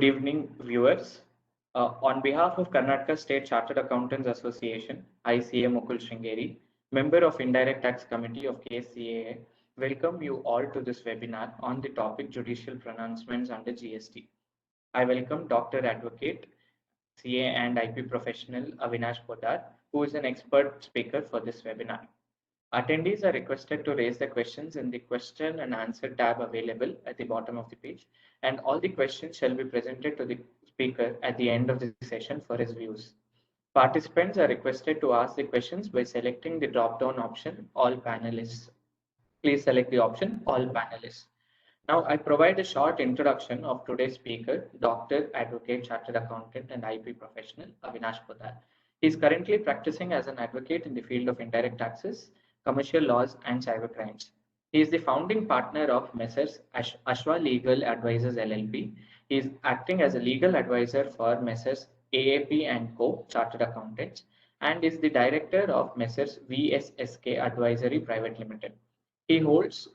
Good evening, viewers. On behalf of Karnataka State Chartered Accountants Association, I, CA Mukul Shringeri, member of Indirect Tax Committee of KSCAA, welcome you all to this webinar on the topic Judicial Pronouncements under GST. I welcome Dr. Advocate, CA and IP professional Avinash Poddar, who is an expert speaker for this webinar. Attendees are requested to raise their questions in the question and answer tab available at the bottom of the page, and all the questions shall be presented to the speaker at the end of the session for his views. Participants are requested to ask the questions by selecting the drop-down option, All Panelists. Please select the option, All Panelists. Now, I provide a short introduction of today's speaker, Dr. Advocate, Chartered Accountant and IP professional, Avinash Poddar. He is currently practicing as an advocate in the field of indirect taxes, commercial laws, and cyber crimes. He is the founding partner of Messrs. Ashwa Legal Advisors LLP. He is acting as a legal advisor for Messrs. AAP and Co. Chartered Accountants and is the director of Messrs. VSSK Advisory Private Limited. He holds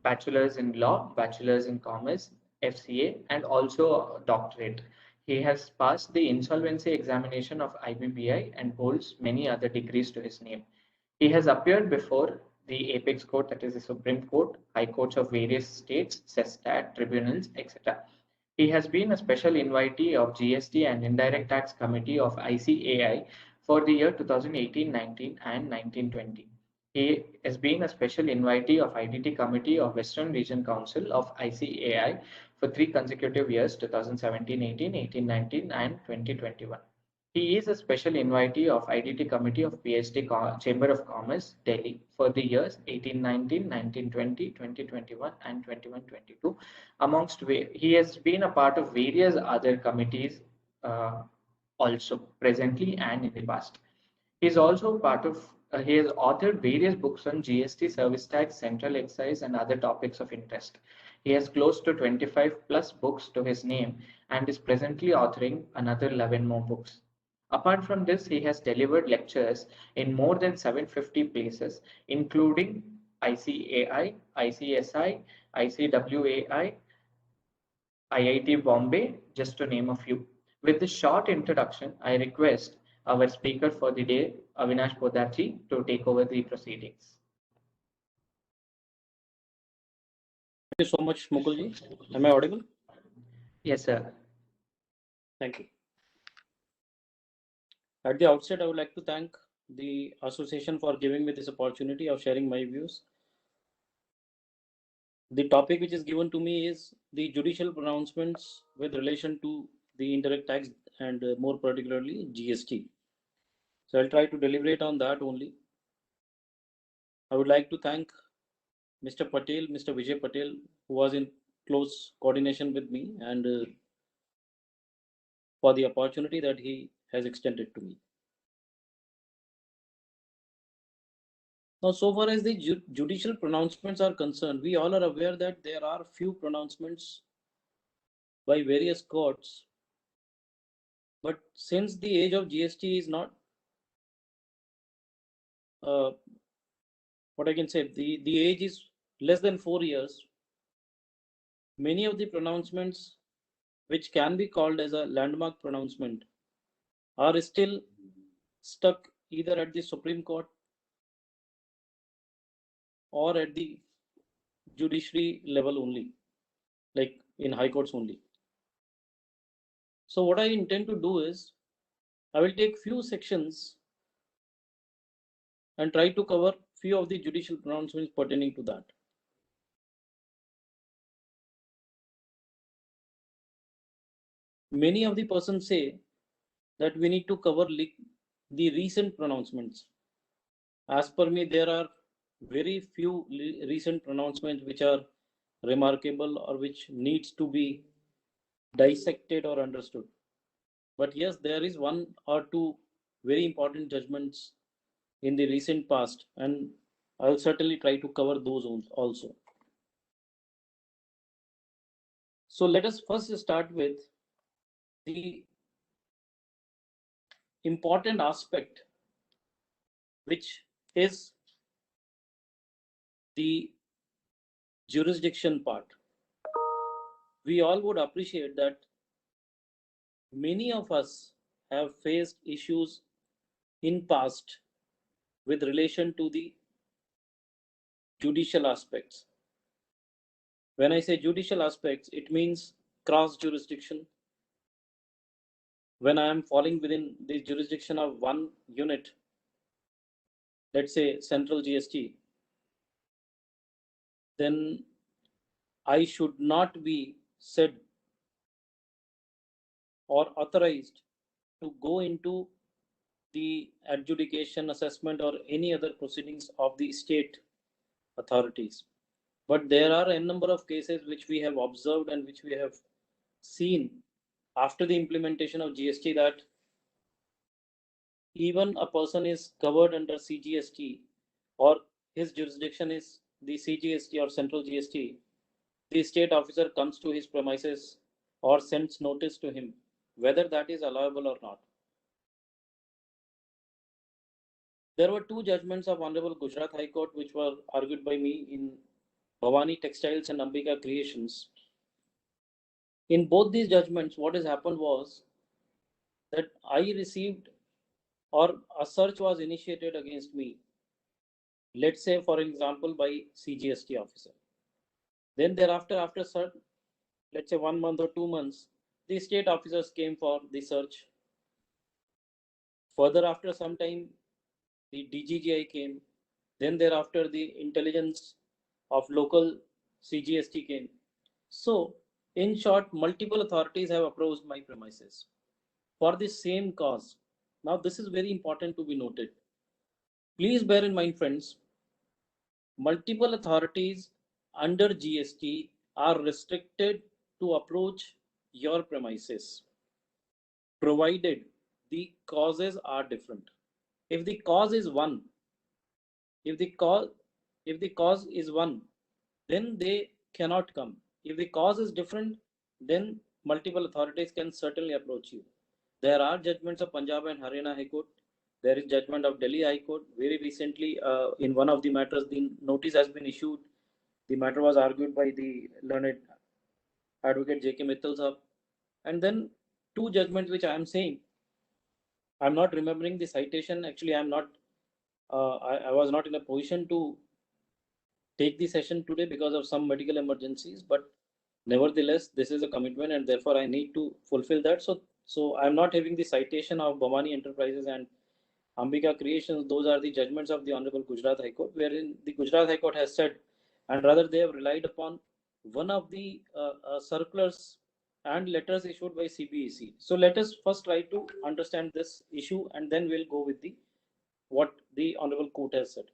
bachelor's in law, bachelor's in commerce, FCA, and also a doctorate. He has passed the insolvency examination of IBPI and holds many other degrees to his name. He has appeared before the apex court, that is the Supreme Court, high courts of various states, CESTAT, tribunals, etc. He has been a special invitee of GST and Indirect Tax Committee of ICAI for the year 2018-19 and 19-20. He has been a special invitee of IDT Committee of Western Region Council of ICAI for 3 consecutive years, 2017-18, 18-19, and 2021. He is a special invitee of IDT Committee of PhD Chamber of Commerce, Delhi, for the years 18-19, 19-20, 20-21, and 21-22. Amongst he has been a part of various other committees also presently and in the past. He is also part of he has authored various books on GST, service tax, central excise, and other topics of interest. He has close to 25 plus books to his name and is presently authoring another 11 more books. Apart from this, he has delivered lectures in more than 750 places, including ICAI, ICSI, ICWAI, IIT Bombay, just to name a few. With this short introduction, I request our speaker for the day, Avinash Poddar ji, to take over the proceedings. Thank you so much, Mukulji. Am I audible? Yes, sir. Thank you. At the outset, I would like to thank the association for giving me this opportunity of sharing my views. The topic which is given to me is the judicial pronouncements with relation to the indirect tax and more particularly GST. So I'll try to deliberate on that only. I would like to thank Mr. Patel, Mr. Vijay Patel, who was in close coordination with me and for the opportunity that he has extended to me. Now, so far as the judicial pronouncements are concerned, we all are aware that there are few pronouncements by various courts. But since the age of GST is not, what I can say, the age is less than 4 years, many of the pronouncements which can be called as a landmark pronouncement are still stuck either at the Supreme Court or at the judiciary level only, like in high courts only. So what I intend to do is, I will take few sections and try to cover few of the judicial pronouncements pertaining to that. Many of the persons say that we need to cover the recent pronouncements. As per me, there are very few recent pronouncements which are remarkable or which needs to be dissected or understood. But yes, there is 1 or 2 very important judgments in the recent past, and I'll certainly try to cover those also. So let us first start with the important aspect, which is the jurisdiction part. We all would appreciate that Many of us have faced issues in past with relation to the judicial aspects. When I say judicial aspects, it means cross jurisdiction. When I am falling within the jurisdiction of one unit, let's say central GST, then I should not be said or authorized to go into the adjudication, assessment, or any other proceedings of the state authorities. But there are a number of cases which we have observed and which we have seen after the implementation of GST, that even a person is covered under CGST or his jurisdiction is the CGST or central GST, the state officer comes to his premises or sends notice to him, whether that is allowable or not. There were two judgments of Honorable Gujarat High Court which were argued by me in Bhavani Textiles and Ambika Creations. In both these judgments, what has happened was that I received, or a search was initiated against me, let's say for example by CGST officer. Then thereafter, after search, let's say 1 month or 2 months, the state officers came for the search. Further, after some time, the DGGI came. Then thereafter, the intelligence of local CGST came. So, in short, multiple authorities have approached my premises for the same cause. Now, this is very important to be noted. Please bear in mind, friends, multiple authorities under GST are restricted to approach your premises, provided the causes are different. If the cause is one, if the cause if the cause is one, then they cannot come. If the cause is different, then multiple authorities can certainly approach you. There are judgments of Punjab and Haryana High Court. There is judgment of Delhi High Court. Very recently, in one of the matters, the notice has been issued. The matter was argued by the learned advocate J.K. Mittal sahab. And then two judgments which I am saying, I'm not remembering the citation. Actually, I was not in a position to take the session today because of some medical emergencies, but nevertheless, this is a commitment and therefore I need to fulfill that. So I'm not having the citation of Bhavani Enterprises and Ambika Creations. Those are the judgments of the Honorable Gujarat High Court, wherein the Gujarat High Court has said, and rather they have relied upon one of the circulars and letters issued by CBEC. So let us first try to understand this issue and then we'll go with the what the Honorable Court has said.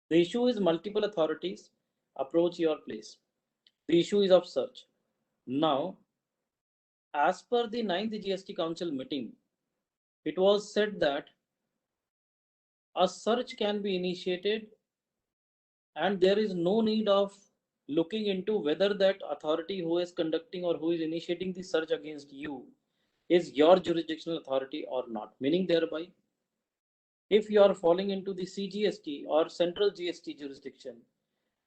The issue is multiple authorities approach your place. The issue is of search. Now, as per the 9th GST Council meeting, it was said that a search can be initiated and there is no need of looking into whether that authority who is conducting or who is initiating the search against you is your jurisdictional authority or not. Meaning thereby, if you are falling into the CGST or central GST jurisdiction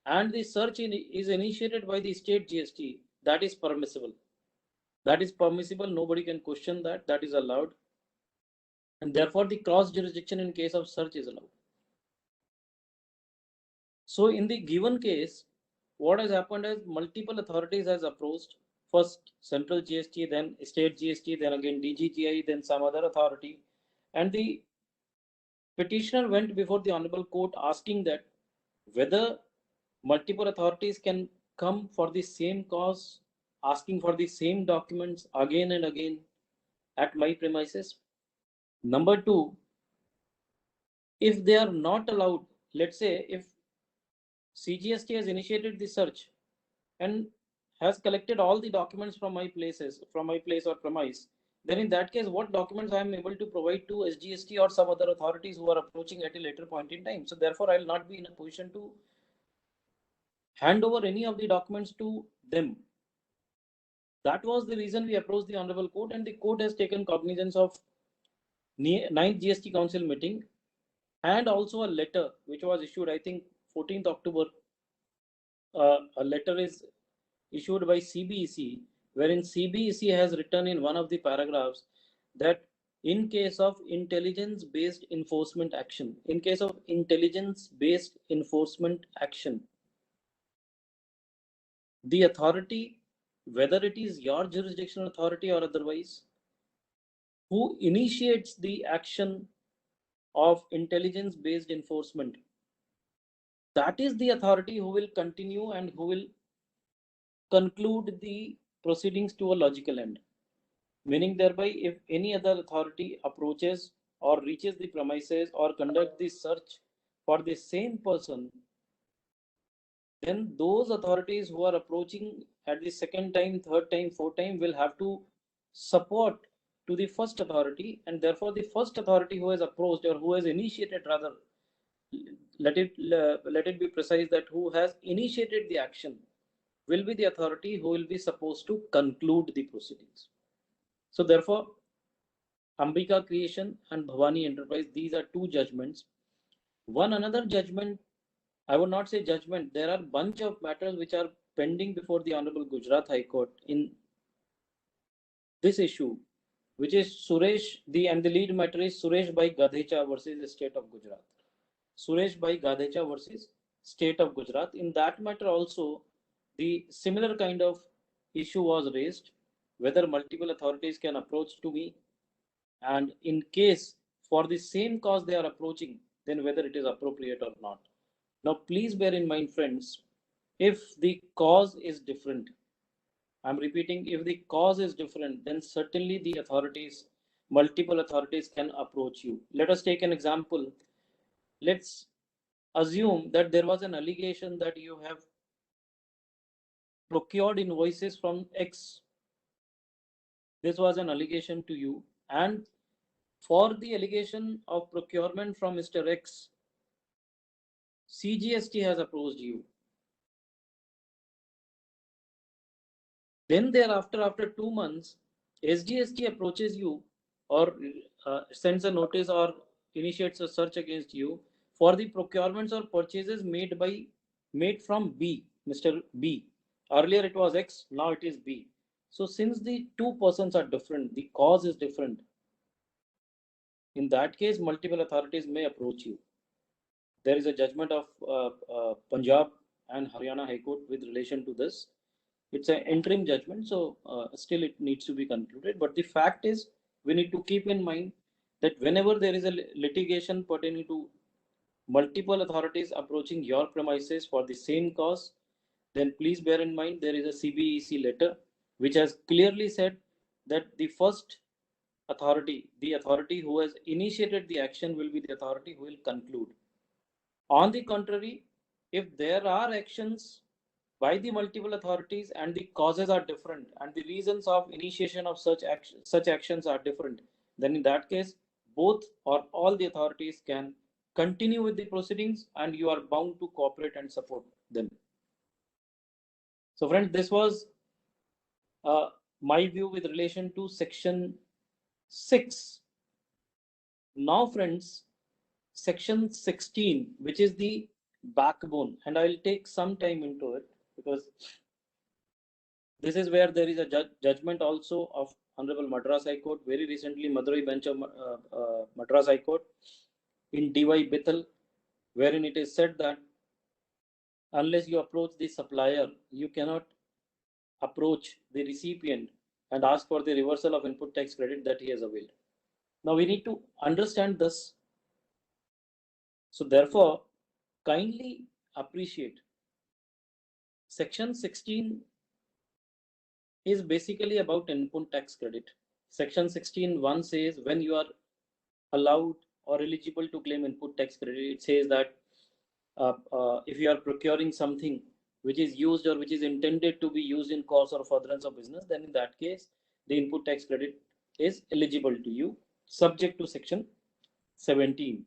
and the search is initiated by the state GST, that is permissible. That is permissible. Nobody can question that. That is allowed. And therefore, the cross jurisdiction in case of search is allowed. So in the given case, what has happened is multiple authorities has approached, first central GST, then state GST, then again DGGI, then some other authority. And the petitioner went before the Honorable Court asking that whether multiple authorities can come for the same cause, asking for the same documents again and again at my premises. Number two, if they are not allowed, let's say if CGST has initiated the search and has collected all the documents from my place or premise, then in that case, what documents I am able to provide to SGST or some other authorities who are approaching at a later point in time? So therefore, I will not be in a position to hand over any of the documents to them. That was the reason we approached the Honorable Court, and the court has taken cognizance of 9th GST Council meeting and also a letter which was issued, I think 14th October. A letter is issued by CBEC wherein CBEC has written in one of the paragraphs that in case of intelligence-based enforcement action, the authority, whether it is your jurisdictional authority or otherwise, who initiates the action of intelligence-based enforcement, that is the authority who will continue and who will conclude the proceedings to a logical end. Meaning thereby, if any other authority approaches or reaches the premises or conducts the search for the same person, then those authorities who are approaching at the second time, third time, fourth time will have to support to the first authority, and therefore the first authority who has approached or who has initiated, rather, let it be precise that who has initiated the action will be the authority who will be supposed to conclude the proceedings. So therefore, Ambika Creation and Bhavani Enterprise, these are two judgments. One another judgment, I would not say judgment, there are bunch of matters which are pending before the Honorable Gujarat High Court in this issue, which is and the lead matter is Suresh Bhai Gadhecha versus the State of Gujarat. Suresh Bhai Gadhecha versus State of Gujarat. In that matter also, the similar kind of issue was raised, whether multiple authorities can approach to me, and in case for the same cause they are approaching, then whether it is appropriate or not. Now, please bear in mind, friends, if the cause is different, I'm repeating, if the cause is different, then certainly the authorities, multiple authorities can approach you. Let us take an example. Let's assume that there was an allegation that you have procured invoices from X. This was an allegation to you, and for the allegation of procurement from Mr. X, CGST has approached you. Then thereafter, after 2 months, SGST approaches you or sends a notice or initiates a search against you for the procurements or purchases made from B, Mr. B. Earlier it was X, now it is B. So since the two persons are different, the cause is different. In that case, multiple authorities may approach you. There is a judgment of Punjab and Haryana High Court with relation to this. It's an interim judgment, so still it needs to be concluded. But the fact is, we need to keep in mind that whenever there is a litigation pertaining to multiple authorities approaching your premises for the same cause, then please bear in mind there is a CBEC letter which has clearly said that the first authority, the authority who has initiated the action, will be the authority who will conclude. On the contrary, if there are actions by the multiple authorities and the causes are different and the reasons of initiation of such actions are different, then in that case, both or all the authorities can continue with the proceedings and you are bound to cooperate and support them. So friends, this was my view with relation to section 6. Now friends, section 16, which is the backbone, and I will take some time into it because this is where there is a judgment also of Honorable Madras High Court, very recently Madurai bench of Madras High Court in DY Bithal, wherein it is said that unless you approach the supplier, you cannot approach the recipient and ask for the reversal of input tax credit that he has availed. Now we need to understand this. So therefore, kindly appreciate section 16 is basically about input tax credit. Section 16(1) says when you are allowed or eligible to claim input tax credit, it says that if you are procuring something which is used or which is intended to be used in course or furtherance of business, then in that case, the input tax credit is eligible to you, subject to section 17.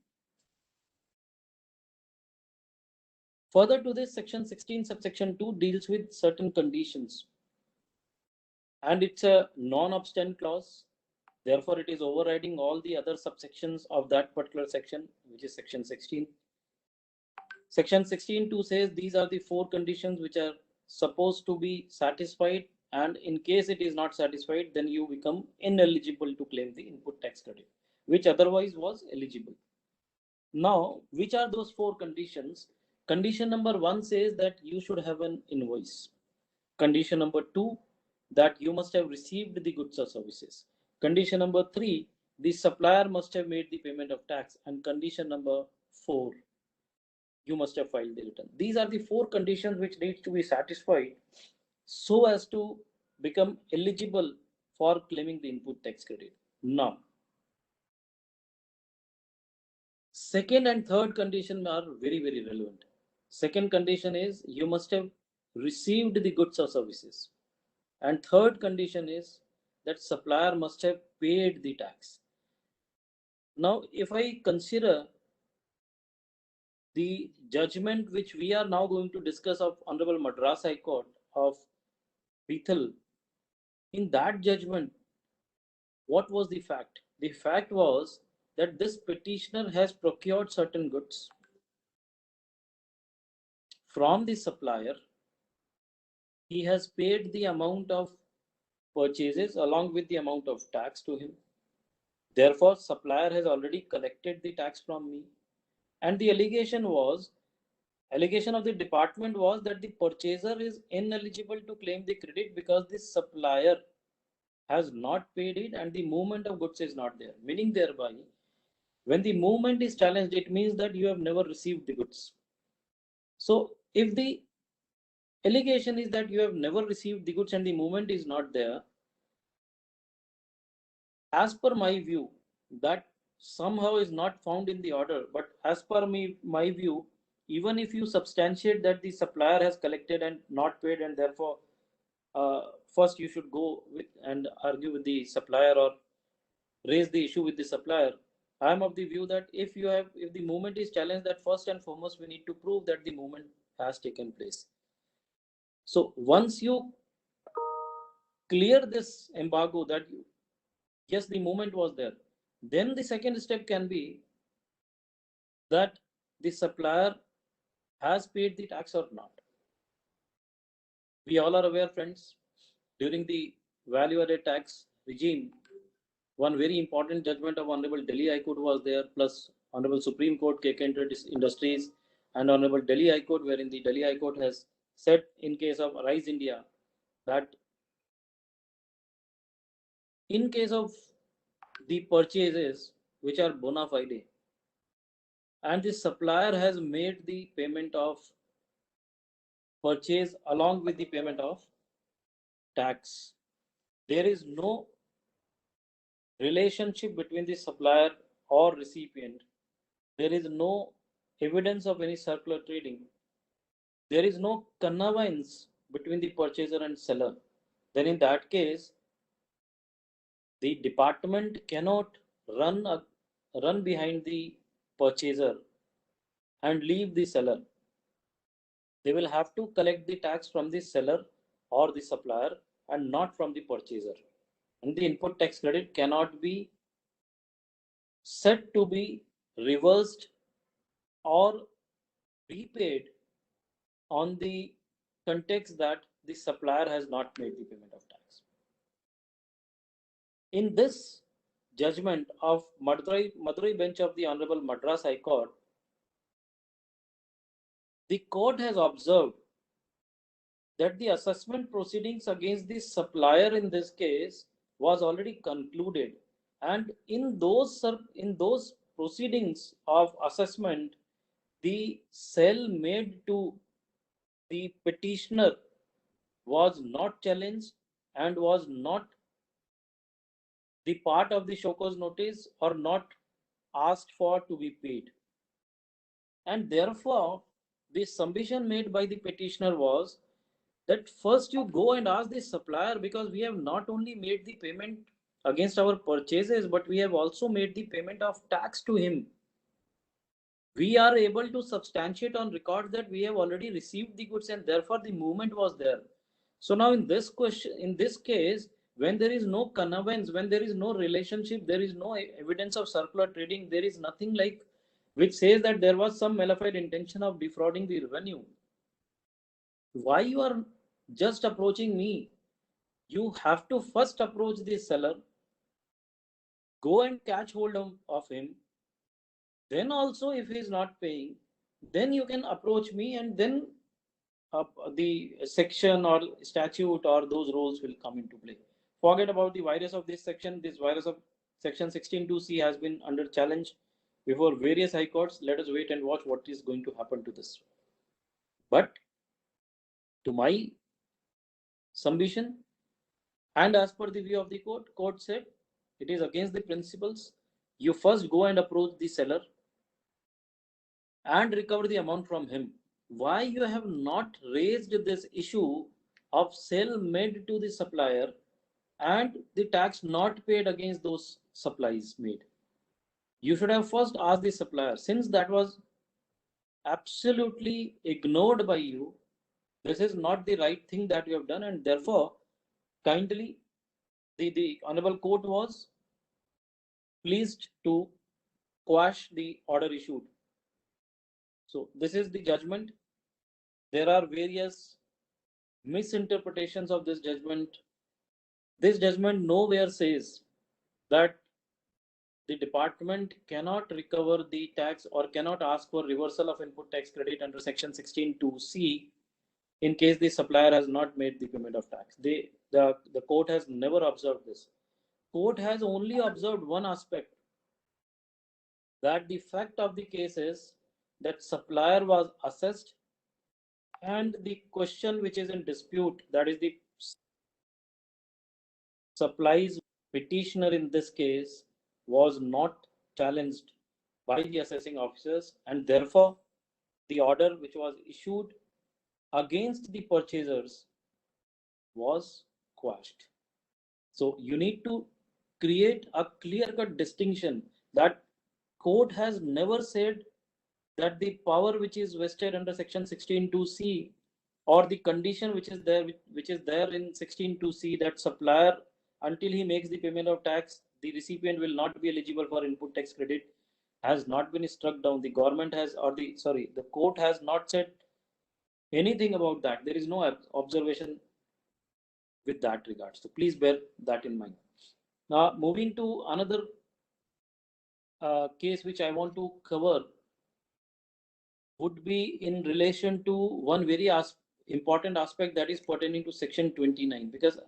Further to this, section 16 subsection 2 deals with certain conditions, and it's a non-obstant clause. Therefore, it is overriding all the other subsections of that particular section, which is section 16. Section 16(2) says these are the 4 conditions which are supposed to be satisfied and in case it is not satisfied, then you become ineligible to claim the input tax credit, which otherwise was eligible. Now, which are those four conditions? Condition number one says that you should have an invoice. Condition number two, that you must have received the goods or services. Condition number three, the supplier must have made the payment of tax. And condition number four, you must have filed the return. These are the four conditions which needs to be satisfied so as to become eligible for claiming the input tax credit. Now, second and third condition are very, very relevant. Second condition is you must have received the goods or services. And third condition is that supplier must have paid the tax. Now, if I consider the judgment which we are now going to discuss of Honorable Madras High Court of Bethel, in that judgment, what was the fact? The fact was that this petitioner has procured certain goods from the supplier. He has paid the amount of purchases along with the amount of tax to him. Therefore, supplier has already collected the tax from me. And the allegation of the department was that the purchaser is ineligible to claim the credit because the supplier has not paid it and the movement of goods is not there. Meaning thereby, when the movement is challenged, it means that you have never received the goods. So if the allegation is that you have never received the goods and the movement is not there, as per my view, that somehow is not found in the order. But as per my view, even if you substantiate that the supplier has collected and not paid, and therefore first you should go with and argue with the supplier or raise the issue with the supplier. I am of the view that if the movement is challenged, that first and foremost we need to prove that the movement has taken place. So once you clear this embargo that yes, the movement was there, then the second step can be that the supplier has paid the tax or not. We all are aware, friends, during the value added tax regime, one very important judgment of Honorable Delhi High Court was there, plus Honorable Supreme Court, KK Industries, and Honorable Delhi High Court, wherein the Delhi High Court has said in case of Arise India that in case of the purchases which are bona fide and the supplier has made the payment of purchase along with the payment of tax, there is no relationship between the supplier or recipient. There is no evidence of any circular trading. There is no connivance between the purchaser and seller. Then in that case, the department cannot run behind the purchaser and leave the seller. They will have to collect the tax from the seller or the supplier and not from the purchaser. And the input tax credit cannot be said to be reversed or repaid on the context that the supplier has not made the payment of tax. In this judgment of Madurai bench of the Honorable Madras High Court, the court has observed that the assessment proceedings against the supplier in this case was already concluded, and in those proceedings of assessment, the sale made to the petitioner was not challenged and was not the part of the show cause notice or not asked for to be paid. And therefore, the submission made by the petitioner was that first you go and ask the supplier, because we have not only made the payment against our purchases, but we have also made the payment of tax to him. We are able to substantiate on record that we have already received the goods and therefore the movement was there. So now in this case, when there is no connivance, when there is no relationship, there is no evidence of circular trading, there is nothing like which says that there was some mala fide intention of defrauding the revenue. Why you are just approaching me you have to first approach the seller, go and catch hold of him. Then also, if he is not paying, then you can approach me, and then the section or statute or those rules will come into play. Forget about the virus of this section. This virus of section 16(2)(c) has been under challenge before various high courts. Let us wait and watch what is going to happen to this. But to my submission, and as per the view of the court said it is against the principles. You first go and approach the seller and recover the amount from him. Why you have not raised this issue of sale made to the supplier and the tax not paid against those supplies made? You should have first asked the supplier. Since that was absolutely ignored by you, this is not the right thing that you have done, and therefore kindly the honorable court was pleased to quash the order issued. So this is the judgment. There are various misinterpretations of this judgment. This judgment nowhere says that the department cannot recover the tax or cannot ask for reversal of input tax credit under section 16(2)(c) in case the supplier has not made the payment of tax. The court has never observed this. Court has only observed one aspect, that the fact of the case is that supplier was assessed, and the question which is in dispute, that is the supplies petitioner in this case, was not challenged by the assessing officers, and therefore the order which was issued against the purchasers was quashed. So you need to create a clear-cut distinction that court has never said that the power which is vested under section 16(2)(c) or the condition which is there in 16(2)(c) that supplier, until he makes the payment of tax, the recipient will not be eligible for input tax credit, has not been struck down. The government has, or the court has not said anything about that. There is no observation with that regard. So please bear that in mind. Now moving to another case which I want to cover would be in relation to one very important aspect, that is pertaining to section 29, because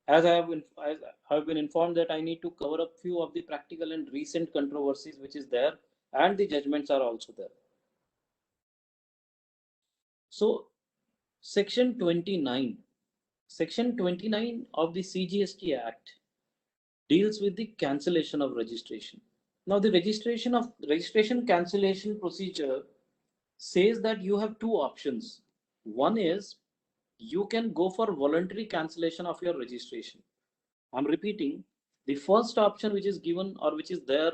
as I have been informed that I need to cover up few of the practical and recent controversies which is there, and the judgments are also there. So section 29 of the CGST Act deals with the cancellation of registration. Now the registration cancellation procedure says that you have two options. One is you can go for voluntary cancellation of your registration. I'm repeating, the first option which is given or which is there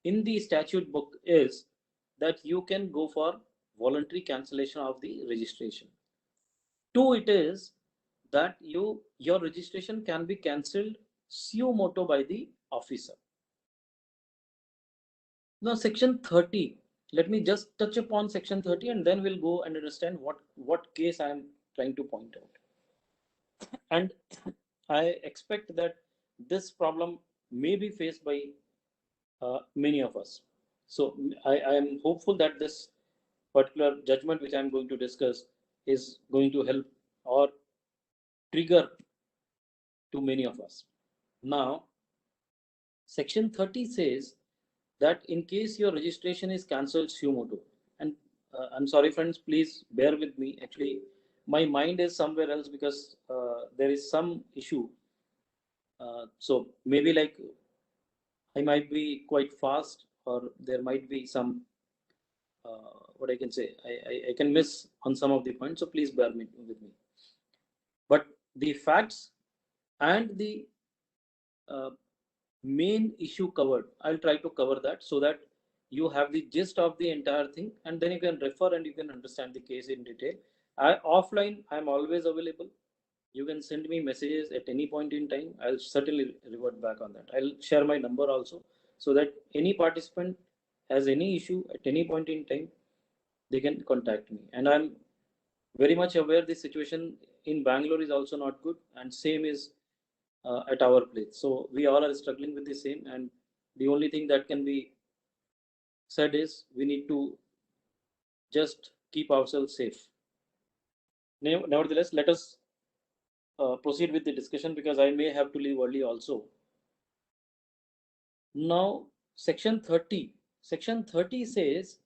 in the statute book is that you can go for voluntary cancellation of the registration. Two, it is that your registration can be cancelled suo motu by the officer. Now section 30, let me just touch upon section 30 and then we'll go and understand what case I am trying to point out. And I expect that this problem may be faced by many of us. So I am hopeful that this particular judgment which I am going to discuss is going to help or trigger to many of us. Now, section 30 says that in case your registration is cancelled suo motu, and I'm sorry friends, please bear with me. Actually, my mind is somewhere else because there is some issue. So maybe like I might be quite fast, or there might be some what I can say. I can miss on some of the points. So please bear with me. But the facts and the main issue covered, I'll try to cover that so that you have the gist of the entire thing, and then you can refer and you can understand the case in detail. Offline, I'm always available. You can send me messages at any point in time. I'll certainly revert back on that. I'll share my number also, so that any participant has any issue at any point in time, they can contact me. And I'm very much aware the situation in Bangalore is also not good, and same is at our place. So we all are struggling with the same, and the only thing that can be said is we need to just keep ourselves safe. Nevertheless, let us proceed with the discussion because I may have to leave early also. Now, Section 30 says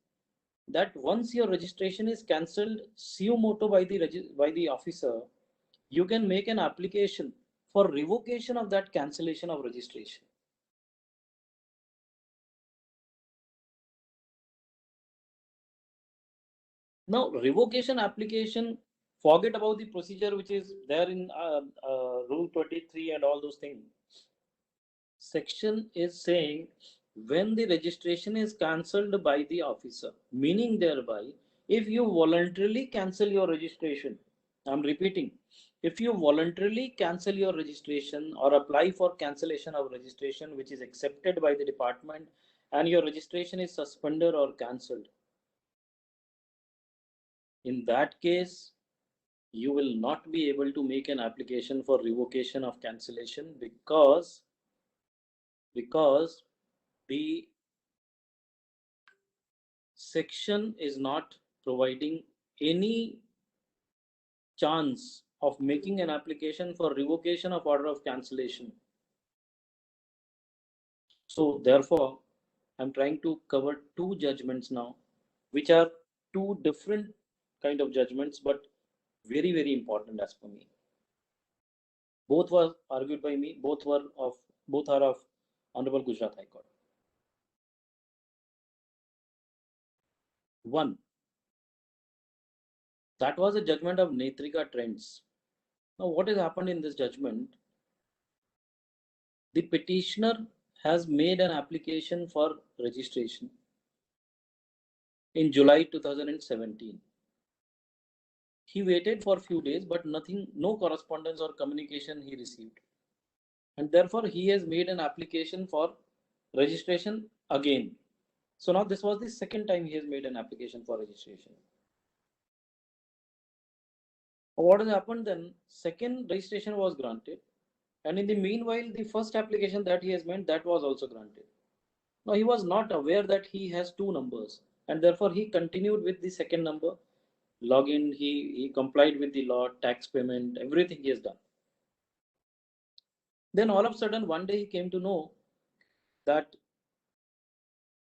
that once your registration is cancelled suo moto by the officer, you can make an application for revocation of that cancellation of registration. Now, revocation application, forget about the procedure which is there in Rule 23 and all those things. Section is saying when the registration is cancelled by the officer, meaning thereby, if you voluntarily cancel your registration, I'm repeating, if you voluntarily cancel your registration or apply for cancellation of registration which is accepted by the department and your registration is suspended or cancelled, in that case, you will not be able to make an application for revocation of cancellation because the section is not providing any chance of making an application for revocation of order of cancellation. So therefore, I'm trying to cover two judgments now, which are two different kind of judgments, but very, very important as per me. Both were argued by me, both are of Honorable Gujarat High Court. One, that was a judgment of Netrika Trends. Now, what has happened in this judgment? The petitioner has made an application for registration in July 2017. He waited for a few days, but nothing, no correspondence or communication he received. And therefore, he has made an application for registration again. So now this was the second time he has made an application for registration. What has happened then? Second registration was granted. And in the meanwhile, the first application that he has made, that was also granted. Now he was not aware that he has two numbers, and therefore he continued with the second number. Login, he complied with the law, tax payment, everything he has done. Then all of a sudden, one day he came to know that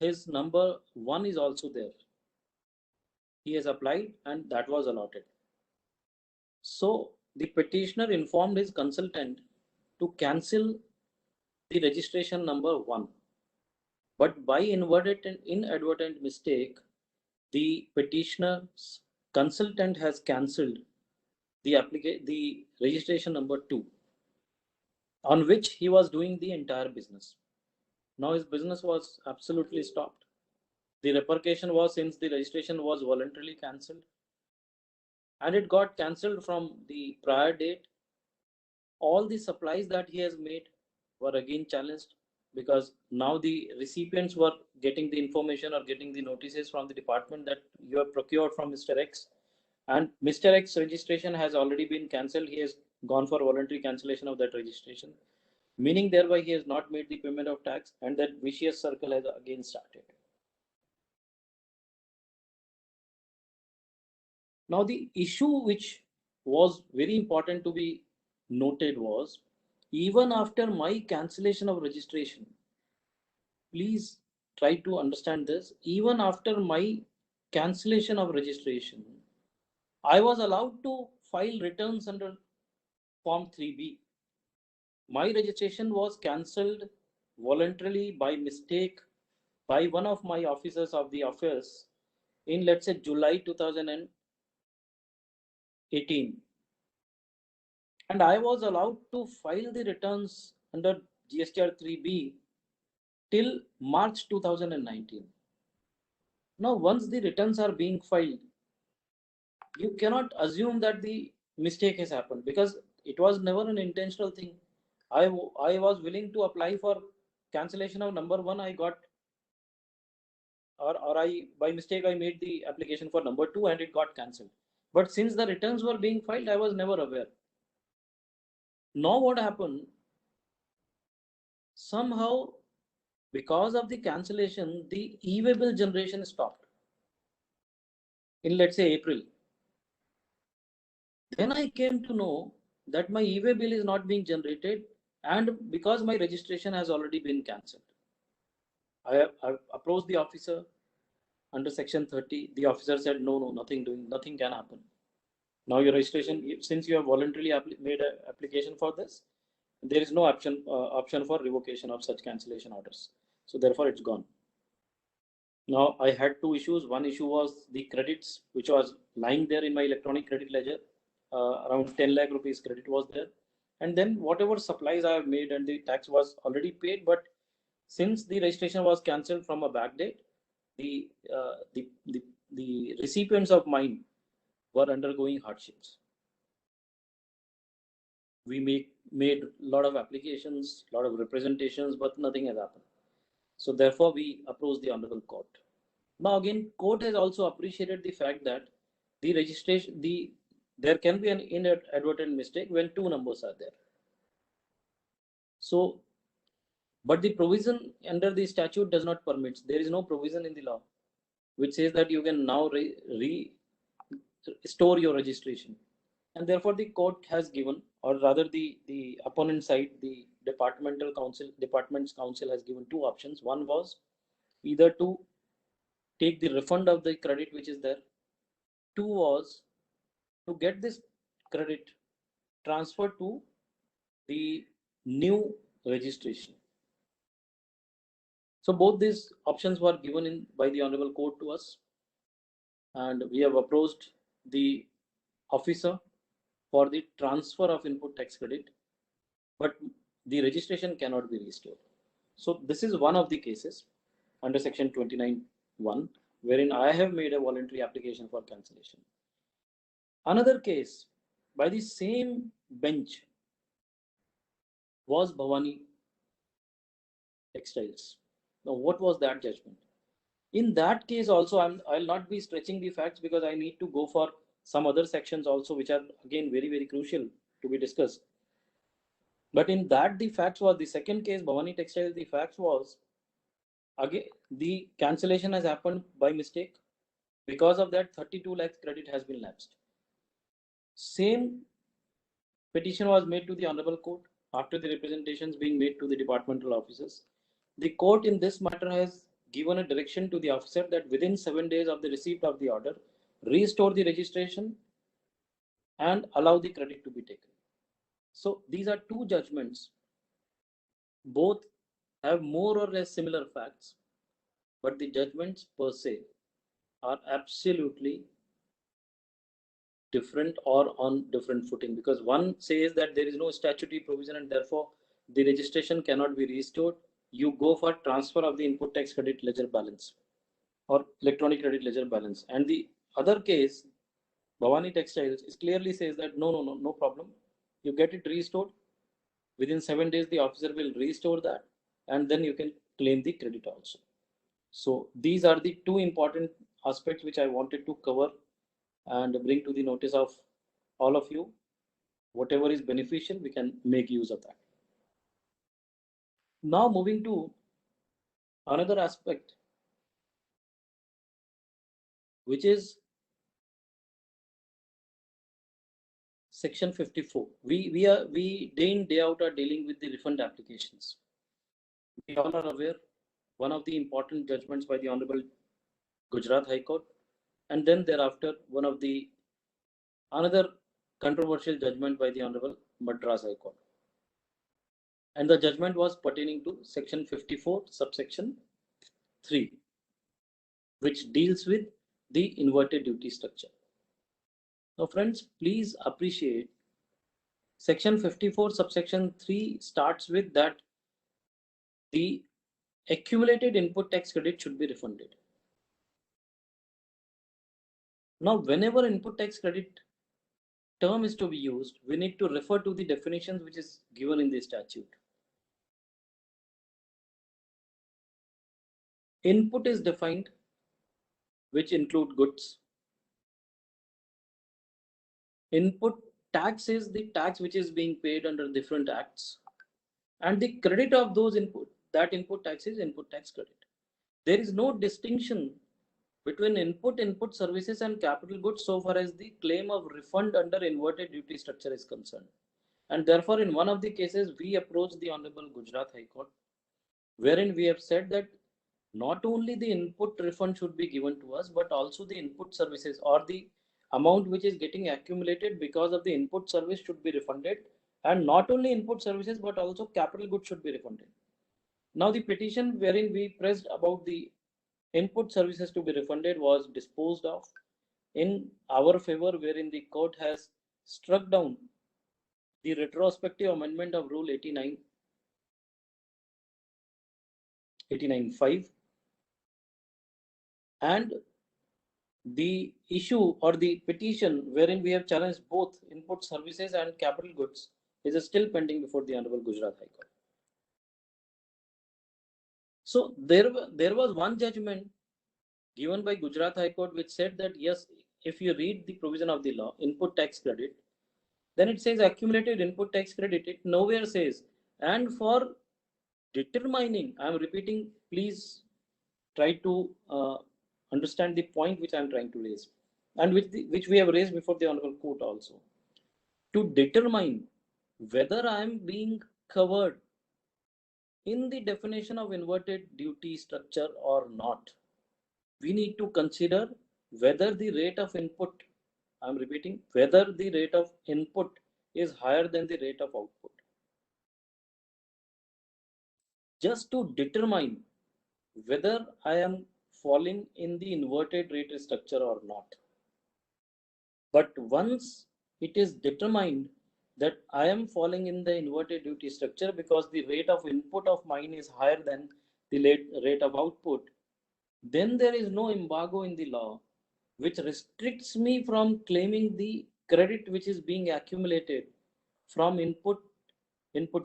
his number one is also there. He has applied and that was allotted. So the petitioner informed his consultant to cancel the registration number one. But by inadvertent mistake, the petitioner's consultant has cancelled the registration number 2, on which he was doing the entire business. Now his business was absolutely stopped. The repercussion was, since the registration was voluntarily cancelled and it got cancelled from the prior date, all the supplies that he has made were again challenged, because now the recipients were getting the information or getting the notices from the department that you have procured from Mr. X, and Mr. X registration has already been cancelled. He has gone for voluntary cancellation of that registration, meaning thereby he has not made the payment of tax, and that vicious circle has again started. Now the issue which was very important to be noted was, even after my cancellation of registration, please try to understand this, even after my cancellation of registration, I was allowed to file returns under Form 3B. My registration was cancelled voluntarily by mistake by one of my officers of the office in, let's say, July 2018. And I was allowed to file the returns under GST 3B till March 2019. Now, once the returns are being filed, you cannot assume that the mistake has happened, because it was never an intentional thing. I was willing to apply for cancellation of number one. I got, or I, by mistake, I made the application for number two and it got cancelled. But since the returns were being filed, I was never aware. Now what happened? somehow, because of the cancellation, the e-way bill generation stopped in, let's say, April. Then I came to know that my e-way bill is not being generated, and because my registration has already been cancelled. I approached the officer under section 30. The officer said, no, nothing can happen. Now your registration, since you have voluntarily made an application for this, there is no option for revocation of such cancellation orders. So therefore it's gone. Now I had two issues. One issue was the credits, which was lying there in my electronic credit ledger. Around 10 lakh rupees credit was there. And then whatever supplies I have made and the tax was already paid, but since the registration was cancelled from a back date, the, uh, the, the, the recipients of mine were undergoing hardships. We made a lot of applications, a lot of representations, but nothing has happened. So therefore, we approached the Honorable Court. Now again, court has also appreciated the fact that the registration, there can be an inadvertent mistake when two numbers are there. So, but the provision under the statute does not permit. There is no provision in the law which says that you can now restore your registration. And therefore the court has given, or rather the opponent side, the department's counsel has given two options. One was either to take the refund of the credit which is there. Two was to get this credit transferred to the new registration. So both these options were given in by the Honorable Court to us, and we have approached the officer for the transfer of input tax credit, but the registration cannot be restored. So this is one of the cases under section 29(1), wherein I have made a voluntary application for cancellation. Another case by the same bench was Bhavani Textiles. Now, what was that judgment? In that case also, I'll not be stretching the facts because I need to go for some other sections also, which are again very, very crucial to be discussed. But in that, the facts was the second case, Bhavani Textiles, the facts was again the cancellation has happened by mistake. Because of that, 32 lakhs credit has been lapsed. Same petition was made to the Honorable Court after the representations being made to the departmental officers. The court in this matter has given a direction to the officer that within 7 days of the receipt of the order, restore the registration and allow the credit to be taken. So these are two judgments. Both have more or less similar facts, but the judgments per se are absolutely different or on different footing, because one says that there is no statutory provision and therefore the registration cannot be restored. You go for transfer of the input tax credit ledger balance or electronic credit ledger balance. And the other case, Bhavani Textiles, is clearly says that no problem. You get it restored. Within 7 days, the officer will restore that and then you can claim the credit also. So these are the two important aspects which I wanted to cover and bring to the notice of all of you. Whatever is beneficial, we can make use of that. Now moving to another aspect, which is section 54. We day in day out are dealing with the refund applications. We all are aware one of the important judgments by the Honorable Gujarat High Court, and then thereafter one of the another controversial judgment by the Honorable Madras High Court. And the judgment was pertaining to section 54 subsection 3, which deals with the inverted duty structure. Now friends, please appreciate section 54 subsection 3 starts with that the accumulated input tax credit should be refunded. Now whenever input tax credit term is to be used, we need to refer to the definitions which is given in the statute. Input is defined, which include goods. Input tax is the tax which is being paid under different acts. and the credit of those input tax is input tax credit. There is no distinction between input services and capital goods so far as the claim of refund under inverted duty structure is concerned. And therefore, in one of the cases, we approached the Honorable Gujarat High Court, wherein we have said that not only the input refund should be given to us, but also the input services or the amount which is getting accumulated because of the input service should be refunded. And not only input services, but also capital goods should be refunded. Now, the petition wherein we pressed about the input services to be refunded was disposed of in our favor, wherein the court has struck down the retrospective amendment of Rule 89.5, and the issue or the petition wherein we have challenged both input services and capital goods is still pending before the Honorable Gujarat High Court. So there was one judgment given by Gujarat High Court which said that yes, if you read the provision of the law, input tax credit, then it says accumulated input tax credit. It nowhere says, and for determining, I am repeating, please try to understand the point which I am trying to raise, and which we have raised before the Honorable Court also. To determine whether I am being covered in the definition of inverted duty structure or not, we need to consider whether the rate of input, I am repeating, whether the rate of input is higher than the rate of output. Just to determine whether I am falling in the inverted rate structure or not. But once it is determined that I am falling in the inverted duty structure because the rate of input of mine is higher than the rate of output, then there is no embargo in the law which restricts me from claiming the credit which is being accumulated from input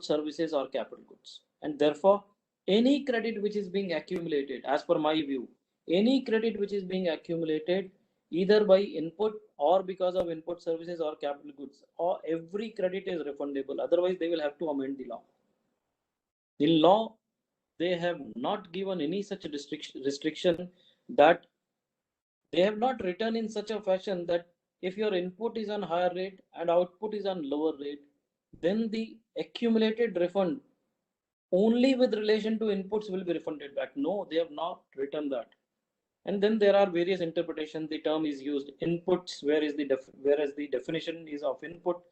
services or capital goods. And therefore, any credit which is being accumulated, as per my view, any credit which is being accumulated either by input or because of input services or capital goods, or every credit is refundable. Otherwise, they will have to amend the law. In law, they have not given any such restriction, that they have not written in such a fashion that if your input is on higher rate and output is on lower rate, then the accumulated refund only with relation to inputs will be refunded back. No, they have not written that. And then there are various interpretations. The term is used inputs, whereas the definition is of input.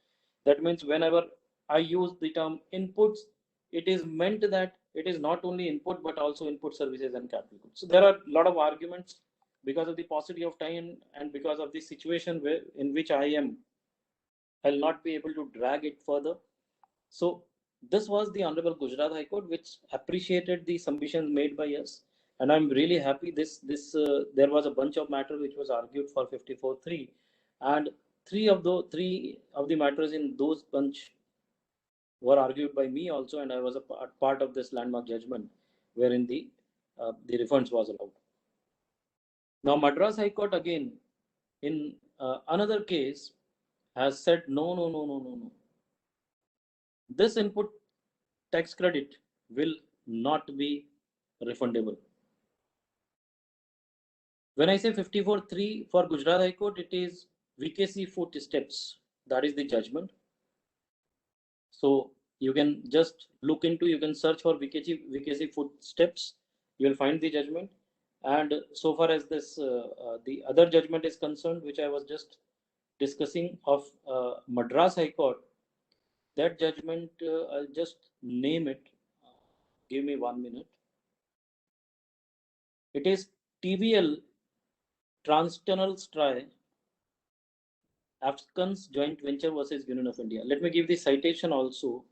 That means whenever I use the term inputs, it is meant that it is not only input but also input services and capital goods. So there are a lot of arguments. Because of the paucity of time and because of the situation in which I am, I'll not be able to drag it further. So this was the Honorable Gujarat High Court, which appreciated the submissions made by us, and I'm really happy. There was a bunch of matter which was argued for 54.3, and three of the matters in those bunch were argued by me also, and I was a part of this landmark judgment, wherein the refunds was allowed. Now Madras High Court again, in another case, has said no. This input tax credit will not be refundable. When I say 54.3 for Gujarat High Court, it is VKC footsteps. That is the judgment. So you can just look into, you can search for VKC footsteps. You will find the judgment. And so far as this, the other judgment is concerned, which I was just discussing of Madras High Court, that judgment, I'll just name it. Give me 1 minute. It is TVL Transtunnel Stray Afghans Joint Venture versus Union of India. Let me give the citation also.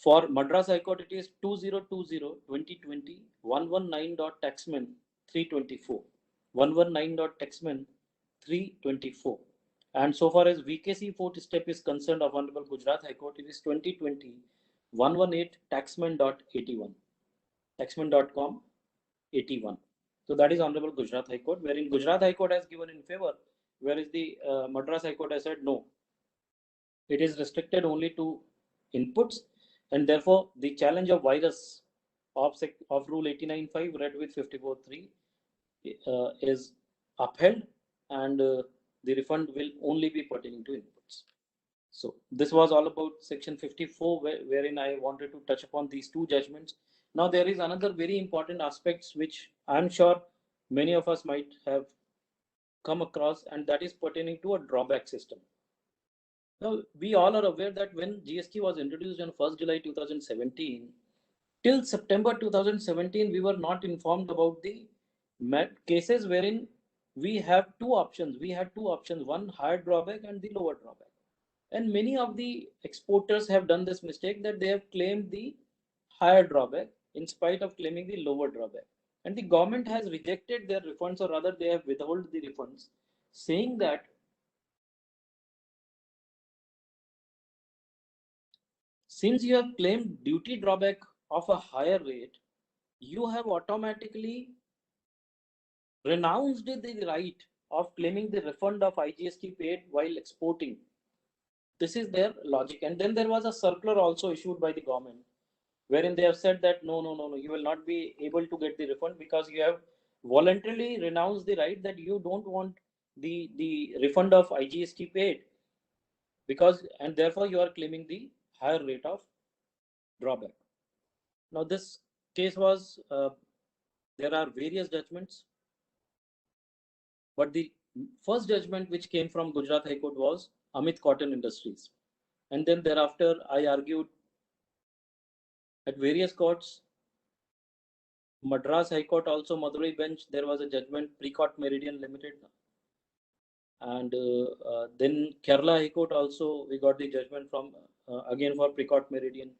For Madras High Court, it is 2020-2020 119.taxman 324. 119.taxman 324. And so far as VKC fourth step is concerned of Honorable Gujarat High Court, it is 2020 118 taxman.81. Taxman.com 81. So that is Honorable Gujarat High Court, wherein Gujarat High Court has given in favor, whereas the Madras High Court has said no. It is restricted only to inputs, and therefore the challenge of virus of Rule 89.5 read with 54.3 is upheld, and the refund will only be pertaining to inputs. So this was all about section 54, wherein I wanted to touch upon these two judgments. Now there is another very important aspects which I'm sure many of us might have come across, and that is pertaining to a drawback system. Now we all are aware that when GST was introduced on 1st July 2017, till September 2017 we were not informed about the cases wherein we have two options. We had two options, one higher drawback and the lower drawback. And many of the exporters have done this mistake, that they have claimed the higher drawback in spite of claiming the lower drawback. And the government has rejected their refunds, or rather they have withheld the refunds, saying that since you have claimed duty drawback of a higher rate, you have automatically renounced the right of claiming the refund of IGST paid while exporting. This is their logic. And then there was a circular also issued by the government, wherein they have said that no, you will not be able to get the refund because you have voluntarily renounced the right, that you don't want the refund of IGST paid, because, and therefore you are claiming the higher rate of drawback. Now this case was, there are various judgments, but the first judgment which came from Gujarat High Court was Amit Cotton Industries. And then thereafter I argued at various courts. Madras High Court also, Madurai bench, there was a judgment, Precourt Meridian Limited. And then Kerala High Court also, we got the judgment from, again for Precourt Meridian.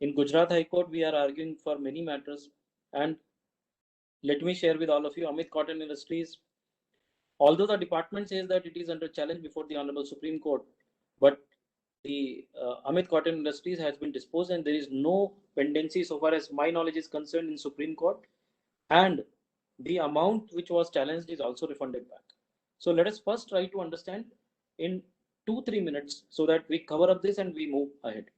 In Gujarat High Court, we are arguing for many matters. And let me share with all of you, Amit Cotton Industries, although the department says that it is under challenge before the Honorable Supreme Court, but the Amit Cotton Industries has been disposed, and there is no pendency so far as my knowledge is concerned in Supreme Court, and the amount which was challenged is also refunded back. So let us first try to understand in 2-3 minutes so that we cover up this and we move ahead.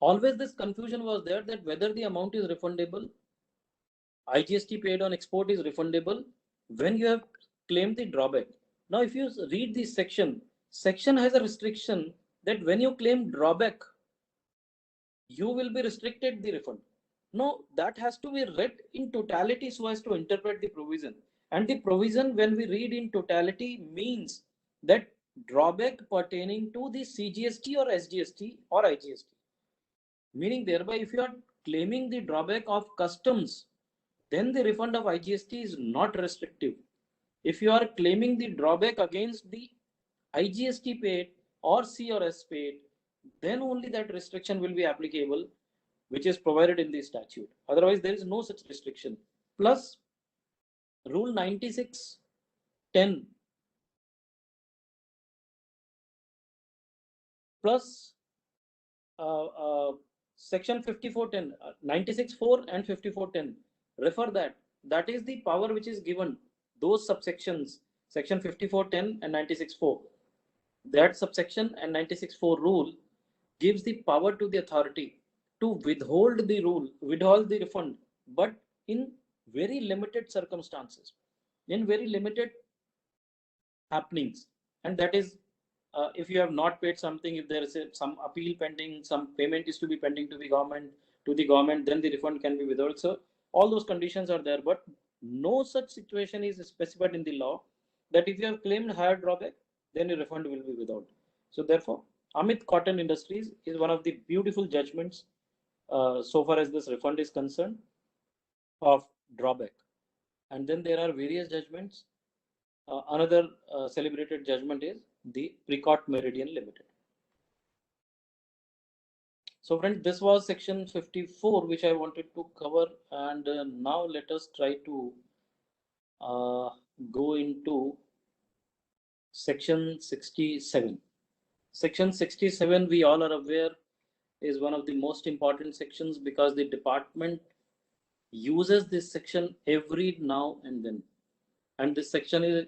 Always this confusion was there, that whether the amount is refundable, IGST paid on export is refundable when you have claimed the drawback. Now, if you read this section has a restriction that when you claim drawback, you will be restricted the refund. No, that has to be read in totality so as to interpret the provision. And the provision, when we read in totality, means that drawback pertaining to the CGST or SGST or IGST. Meaning thereby, if you are claiming the drawback of customs, then the refund of IGST is not restrictive. If you are claiming the drawback against the IGST paid or C or S paid, then only that restriction will be applicable, which is provided in the statute. Otherwise, there is no such restriction. Plus, Rule 96(10) plus Section 54(10), 96(4) and 54(10). Refer that. That is the power which is given. Those subsections, Section 54(10) and 96(4). That subsection and 96(4) rule gives the power to the authority to withhold the refund, but in very limited circumstances, in very limited happenings. And that is, if you have not paid something, if there is some appeal pending, some payment is to be pending to the government, then the refund can be withheld. So all those conditions are there, but no such situation is specified in the law that if you have claimed higher drawback, then a refund will be withheld. So therefore, Amit Cotton Industries is one of the beautiful judgments so far as this refund is concerned of drawback. And then there are various judgments. Another celebrated judgment is the Precourt Meridian Limited. So friends, this was section 54 which I wanted to cover, and now let us try to go into section 67. Section 67, we all are aware, is one of the most important sections because the department uses this section every now and then. And this section is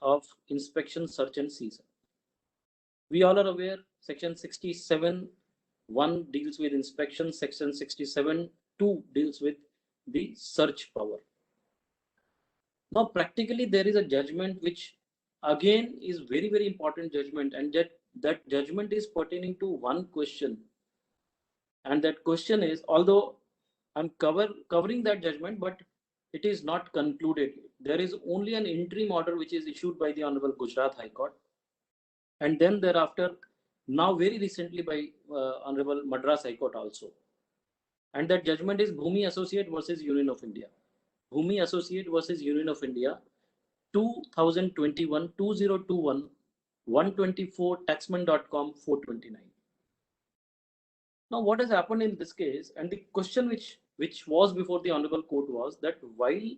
of inspection, search and seizure. We all are aware Section 67(1) deals with inspection. Section 67(2) deals with the search power. Now, practically, there is a judgment which again is very, very important judgment, and that judgment is pertaining to one question. And that question is, although I'm covering that judgment, but it is not concluded. There is only an interim order which is issued by the Honorable Gujarat High Court, and then thereafter, now very recently by Honorable Madras High Court also. And that judgment is Bhumi Associate versus Union of India. Bhumi Associate versus Union of India, 2021, 2021, 124, taxman.com, 429. Now, what has happened in this case, and the question which was before the Honorable Court was that while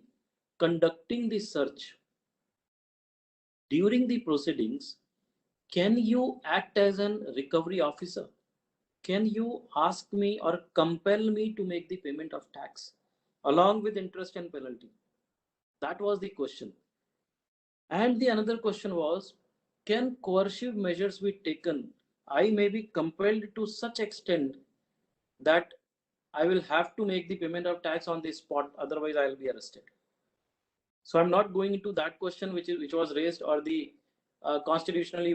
conducting the search, during the proceedings, can you act as an recovery officer? Can you ask me or compel me to make the payment of tax along with interest and penalty? That was the question. And the another question was, can coercive measures be taken? I may be compelled to such extent that I will have to make the payment of tax on the spot, otherwise I will be arrested. So I'm not going into that question which was raised, or the constitutional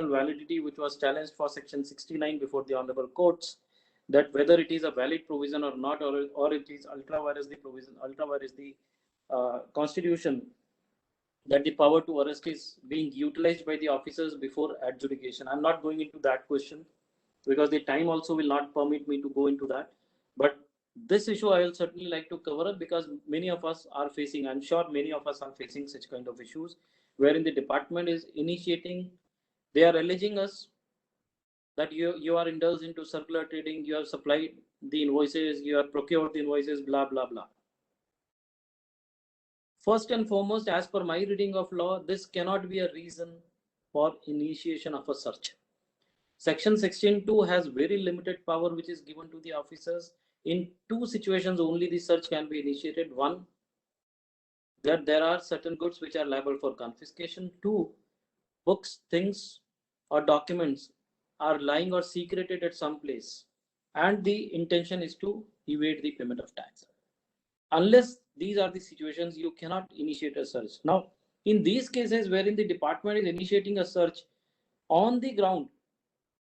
validity which was challenged for Section 69 before the Honorable Courts, that whether it is a valid provision or not, or it is ultra vires the provision, ultra vires the Constitution, that the power to arrest is being utilized by the officers before adjudication. I'm not going into that question because the time also will not permit me to go into that. But this issue I will certainly like to cover up, because many of us are facing, I'm sure many of us are facing such kind of issues wherein the department is initiating, they are alleging us that you are indulged into circular trading, you have supplied the invoices, you have procured the invoices, blah, blah, blah. First and foremost, as per my reading of law, this cannot be a reason for initiation of a search. Section 16(2) has very limited power which is given to the officers. In two situations only the search can be initiated. One, that there are certain goods which are liable for confiscation. Two, books, things, or documents are lying or secreted at some place, and the intention is to evade the payment of tax. Unless these are the situations, you cannot initiate a search. Now, in these cases wherein the department is initiating a search on the ground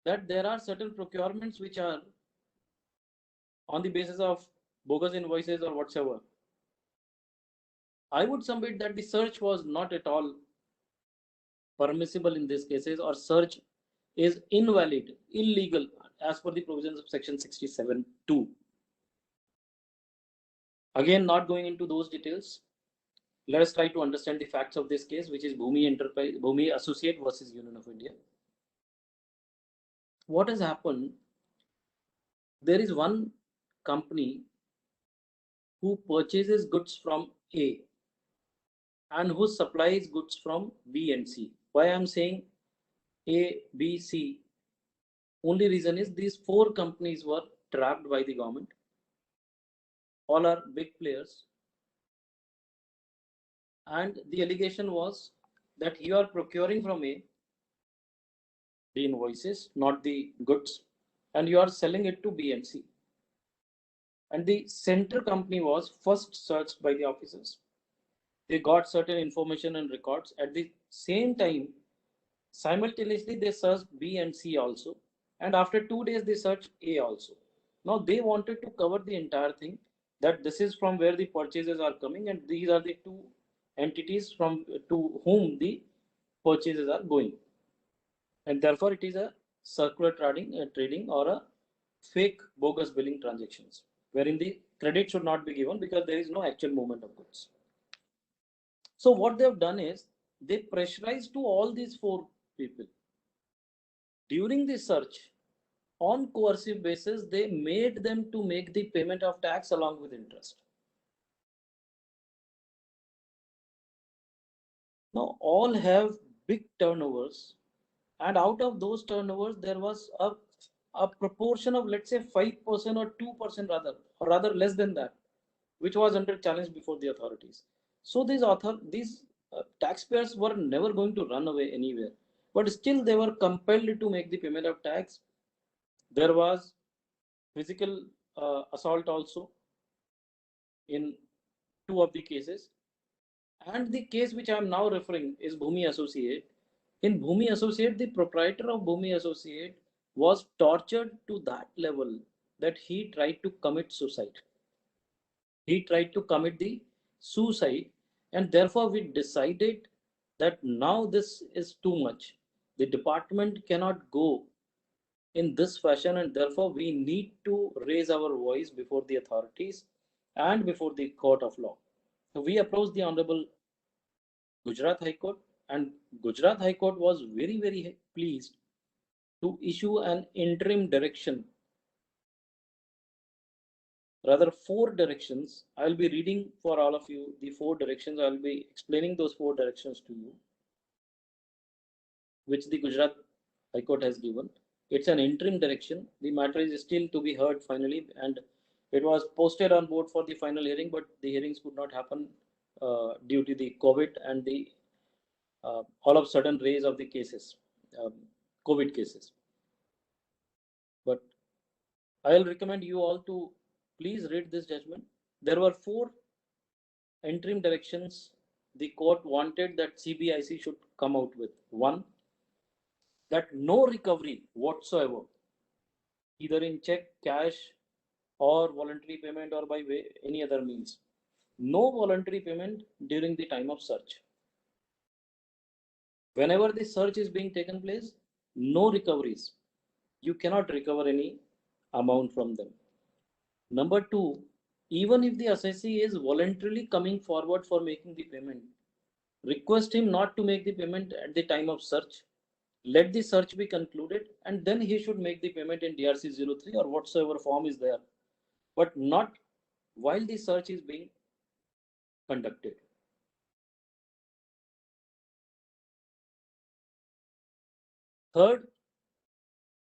that there are certain procurements which are on the basis of bogus invoices or whatsoever, I would submit that the search was not at all permissible in these cases, or search is invalid, illegal as per the provisions of Section 67(2). Again, not going into those details, let us try to understand the facts of this case, which is Bhumi Associate versus Union of India. What has happened? There is one company who purchases goods from A and who supplies goods from B and C. Why I'm saying A, B, C? Only reason is these four companies were trapped by the government. All are big players. And the allegation was that you are procuring from A the invoices, not the goods, and you are selling it to B and C. And the center company was first searched by the officers. They got certain information and records. At the same time, simultaneously, they searched B and C also. And after 2 days, they searched A also. Now, they wanted to cover the entire thing, that this is from where the purchases are coming, and these are the two entities from to whom the purchases are going. And therefore, it is a circular trading or a fake bogus billing transactions, wherein the credit should not be given because there is no actual movement of goods. So what they have done is they pressurized to all these four people. During the search, on coercive basis, they made them to make the payment of tax along with interest. Now all have big turnovers, and out of those turnovers, there was a proportion of, let's say, 5% or 2% rather, or rather less than that, which was under challenge before the authorities. So these taxpayers were never going to run away anywhere. but still they were compelled to make the payment of tax. There was physical assault also in two of the cases. And the case which I am now referring is Bhumi Associate. In Bhumi Associate, the proprietor of Bhumi Associate was tortured to that level that he tried to commit suicide. He tried to commit the suicide, and therefore we decided that now this is too much. The department cannot go in this fashion, and therefore we need to raise our voice before the authorities and before the court of law. So we approached the Honorable Gujarat High Court, and Gujarat High Court was very pleased to issue an interim direction, rather four directions. I'll be reading for all of you the four directions. I'll be explaining those four directions to you, which the Gujarat High Court has given. It's an interim direction. The matter is still to be heard finally, and it was posted on board for the final hearing, but the hearings could not happen due to the COVID and the all of sudden raise of the cases, um, COVID cases. But I'll recommend you all to please read this judgment. There were four interim directions the court wanted that CBIC should come out with. One, that no recovery whatsoever, either in check, cash, or voluntary payment or by any other means. No voluntary payment during the time of search. Whenever the search is being taken place, no recoveries. You cannot recover any amount from them. Number two, even if the assessee is voluntarily coming forward for making the payment, request him not to make the payment at the time of search. Let the search be concluded, and then he should make the payment in DRC 03 or whatsoever form is there, but not while the search is being conducted. Third,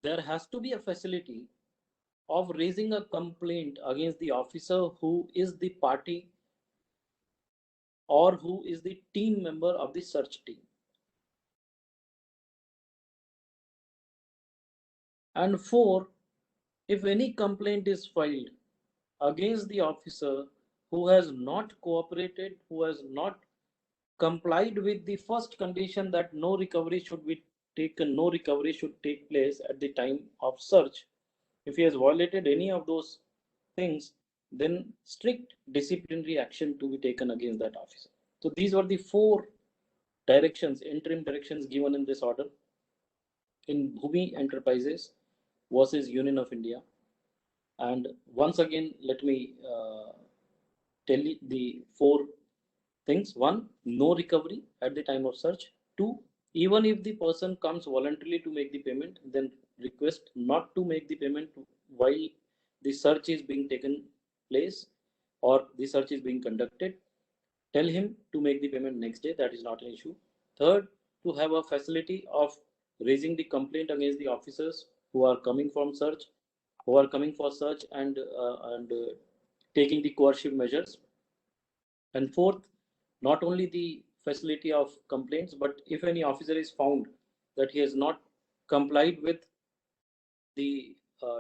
there has to be a facility of raising a complaint against the officer who is the party or who is the team member of the search team. And four, if any complaint is filed against the officer who has not cooperated, who has not complied with the first condition that no recovery should be taken, no recovery should take place at the time of search. If he has violated any of those things, then strict disciplinary action to be taken against that officer. So these were the four directions, interim directions given in this order in Bhumi Enterprises versus Union of India. And once again, let me tell you the four things. One, no recovery at the time of search. Two, even if the person comes voluntarily to make the payment, then request not to make the payment while the search is being taken place or the search is being conducted. Tell him to make the payment next day. That is not an issue. Third, to have a facility of raising the complaint against the officers who are coming from search, who are coming for search and taking the coercive measures. And fourth, not only the facility of complaints, but if any officer is found that he has not complied with the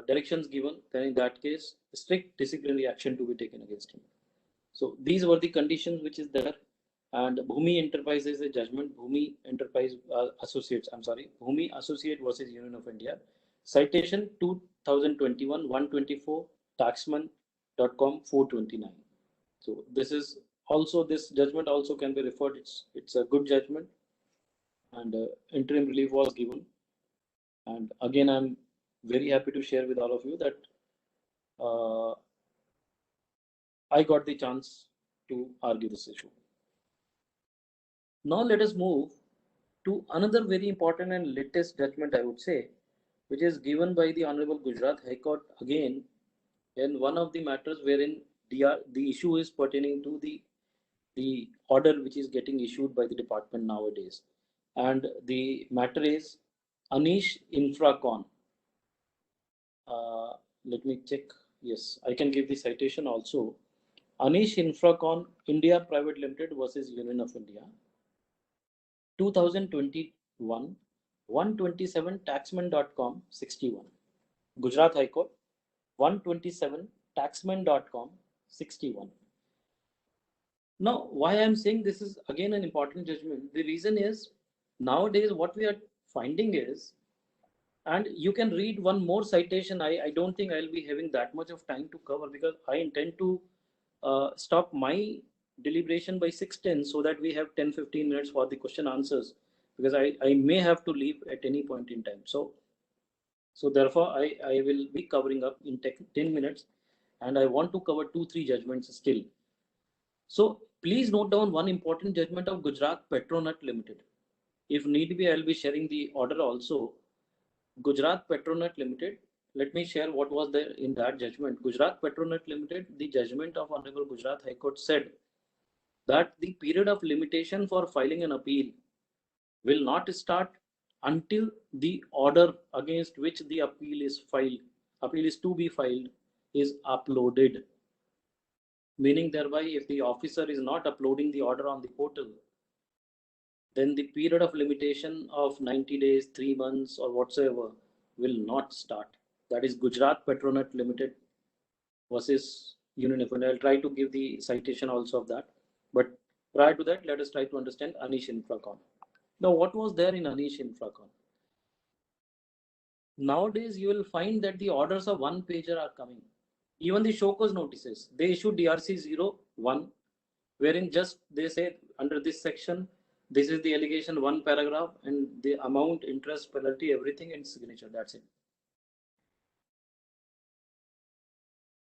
directions given, then in that case, strict disciplinary action to be taken against him. So these were the conditions which is there. And Bhumi Enterprises a judgment, Bhumi Enterprise Associates, I'm sorry, Bhumi Associate versus Union of India. Citation 2021 124 taxman.com 429. So this is also, this judgment also can be referred. It's a good judgment, and interim relief was given. And again, I'm very happy to share with all of you that I got the chance to argue this issue. Now let us move to another very important and latest judgment, I would say, which is given by the Honorable Gujarat High Court again in one of the matters wherein the issue is pertaining to the order which is getting issued by the department nowadays. And the matter is Anish Infracon. Let me check. Yes, I can give the citation also. Anish Infracon India Private Limited versus Union of India. 2021 127 taxman.com 61. Gujarat High Court 127 taxman.com 61. Now, why I'm saying this is again an important judgment, the reason is nowadays what we are finding is, and you can read one more citation. I don't think I'll be having that much of time to cover because I intend to stop my deliberation by 6:10 so that we have 10-15 minutes for the question answers, because I may have to leave at any point in time. So therefore I will be covering up in 10 minutes, and I want to cover 2-3 judgments still. So please note down one important judgment of Gujarat Petronet Limited. If need be, I'll be sharing the order also. Gujarat Petronet Limited. Let me share what was there in that judgment. Gujarat Petronet Limited, the judgment of Honorable Gujarat High Court said that the period of limitation for filing an appeal will not start until the order against which the appeal is to be filed, is uploaded. Meaning thereby, if the officer is not uploading the order on the portal, then the period of limitation of 90 days, 3 months, or whatsoever will not start. That is Gujarat Petronet Limited versus Union of India. I'll try to give the citation also of that. But prior to that, let us try to understand Anish Infracon. Now, what was there in Anish Infracon? Nowadays, you will find that the orders of one pager are coming. Even the show cause notices, they issue DRC 01, wherein just they say under this section, this is the allegation, one paragraph, and the amount, interest, penalty, everything in signature. That's it.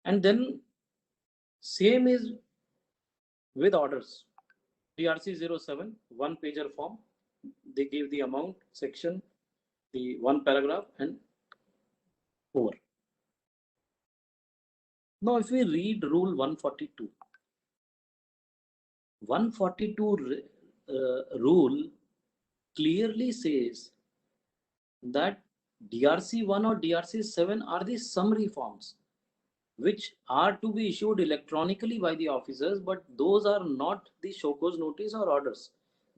And then same is with orders. DRC 07, one pager form. They give the amount, section, the one paragraph, and over. Now, if we read rule 142, 142 rule clearly says that DRC 1 or DRC 7 are the summary forms which are to be issued electronically by the officers, but those are not the show cause notice or orders.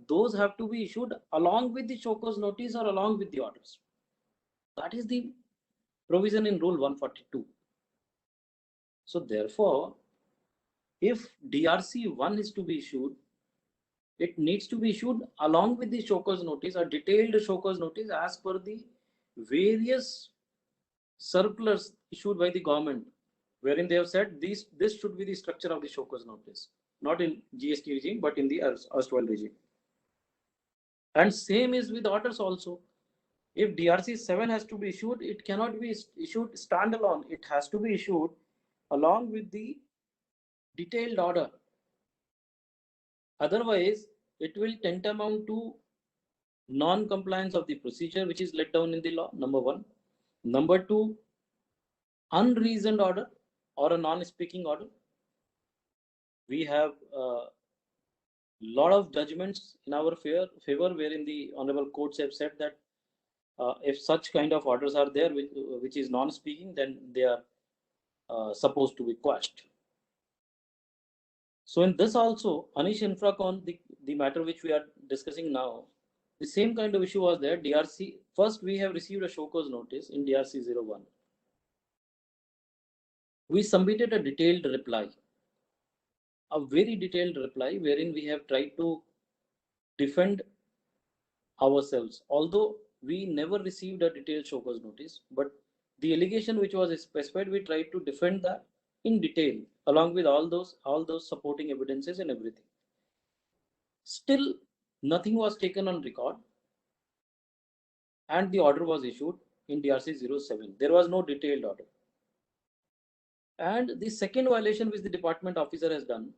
Those have to be issued along with the show cause notice or along with the orders. That is the provision in rule 142. So therefore, if DRC 1 is to be issued, it needs to be issued along with the show cause notice, a detailed show cause notice as per the various circulars issued by the government, wherein they have said this should be the structure of the show cause notice, not in GST regime, but in the erstwhile regime. And same is with orders also. If DRC 7 has to be issued, it cannot be issued standalone. It has to be issued along with the detailed order. Otherwise, it will tantamount to non-compliance of the procedure which is laid down in the law, number one. Number two, unreasoned order or a non-speaking order. We have a lot of judgments in our favor wherein the honorable courts have said that if such kind of orders are there which is non-speaking, then they are supposed to be quashed. So in this also, Anish Infracon, the matter which we are discussing now, the same kind of issue was there. DRC, first we have received a show cause notice in DRC 01. We submitted a detailed reply, a very detailed reply, wherein we have tried to defend ourselves. Although we never received a detailed show cause notice, but the allegation which was specified, we tried to defend that in detail, along with all those supporting evidences and everything. Still, nothing was taken on record, and the order was issued in DRC 07. There was no detailed order. And the second violation which the department officer has done,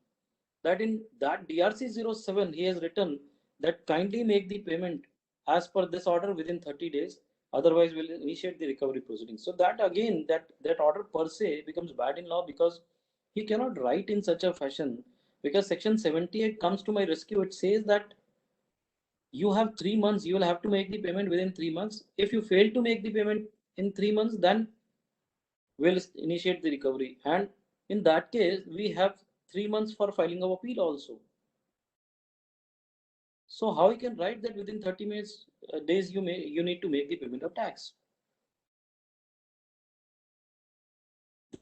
that in that DRC 07, he has written that kindly make the payment as per this order within 30 days, otherwise we'll initiate the recovery proceedings. So that again, that order per se becomes bad in law, because he cannot write in such a fashion, because section 78 comes to my rescue. It says that you have 3 months, you will have to make the payment within 3 months. If you fail to make the payment in 3 months, then we'll initiate the recovery. And in that case, we have 3 months for filing of appeal also. So how you can write that within 30 minutes days you need to make the payment of tax?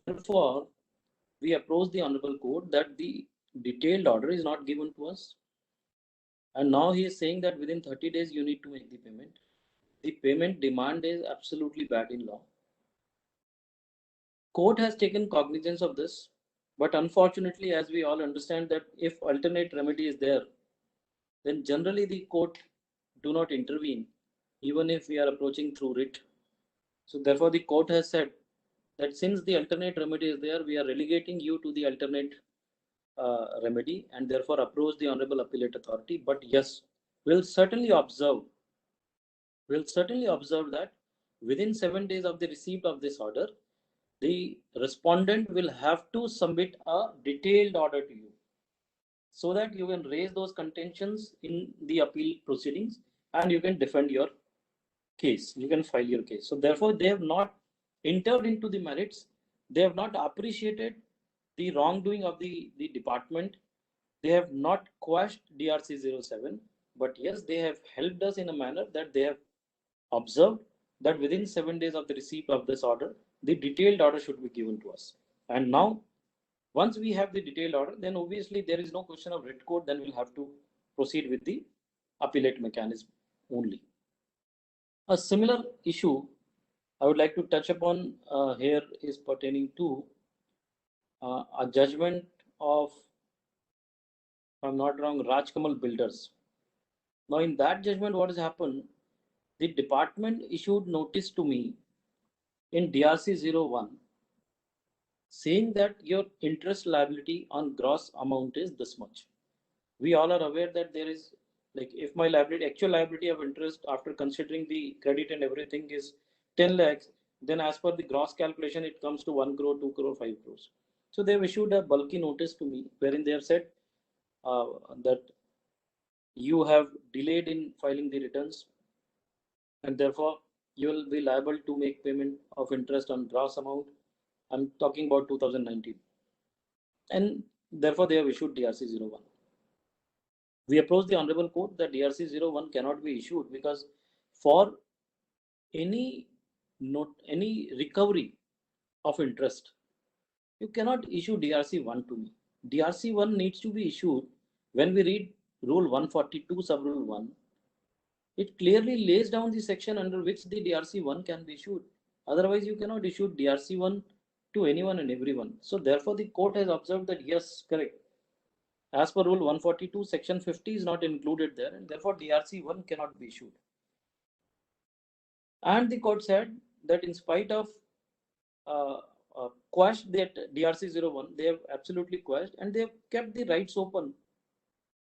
Therefore, we approach the honorable court that the detailed order is not given to us, and now he is saying that within 30 days you need to make the payment. The payment demand is absolutely bad in law. Court has taken cognizance of this, but unfortunately, as we all understand that if alternate remedy is there, then generally the court do not intervene, even if we are approaching through writ. So therefore, the court has said that since the alternate remedy is there, we are relegating you to the alternate remedy, and therefore approach the Honorable Appellate Authority. But yes, we'll certainly observe, that within 7 days of the receipt of this order, the respondent will have to submit a detailed order to you, so that you can raise those contentions in the appeal proceedings and you can defend your case, you can file your case. So therefore, they have not entered into the merits, they have not appreciated the wrongdoing of the department, they have not quashed DRC 07, but yes, they have helped us in a manner that they have observed that within 7 days of the receipt of this order, the detailed order should be given to us. And now, once we have the detailed order, then obviously there is no question of writ court, then we'll have to proceed with the appellate mechanism only. A similar issue I would like to touch upon here is pertaining to a judgment of, if I'm not wrong, Rajkamal Builders. Now, in that judgment, what has happened? The department issued notice to me in DRC 01 saying that your interest liability on gross amount is this much. We all are aware that there is, like, if my liability, actual liability of interest after considering the credit and everything is 10 lakhs, then as per the gross calculation, it comes to 1 crore, 2 crore, 5 crores. So they've issued a bulky notice to me wherein they have said that you have delayed in filing the returns, and therefore you will be liable to make payment of interest on gross amount. I'm talking about 2019. And therefore they have issued DRC 01. We approached the Honorable Court that DRC 01 cannot be issued because for any any recovery of interest, you cannot issue DRC 1 to me. DRC 1 needs to be issued when we read Rule 142 Sub Rule 1. It clearly lays down the section under which the DRC 1 can be issued. Otherwise, you cannot issue DRC 1 to anyone and everyone. So therefore, the court has observed that yes, correct. As per Rule 142, Section 50 is not included there, and therefore DRC 1 cannot be issued. And the court said that in spite of quashed that DRC 01, they have absolutely quashed, and they have kept the rights open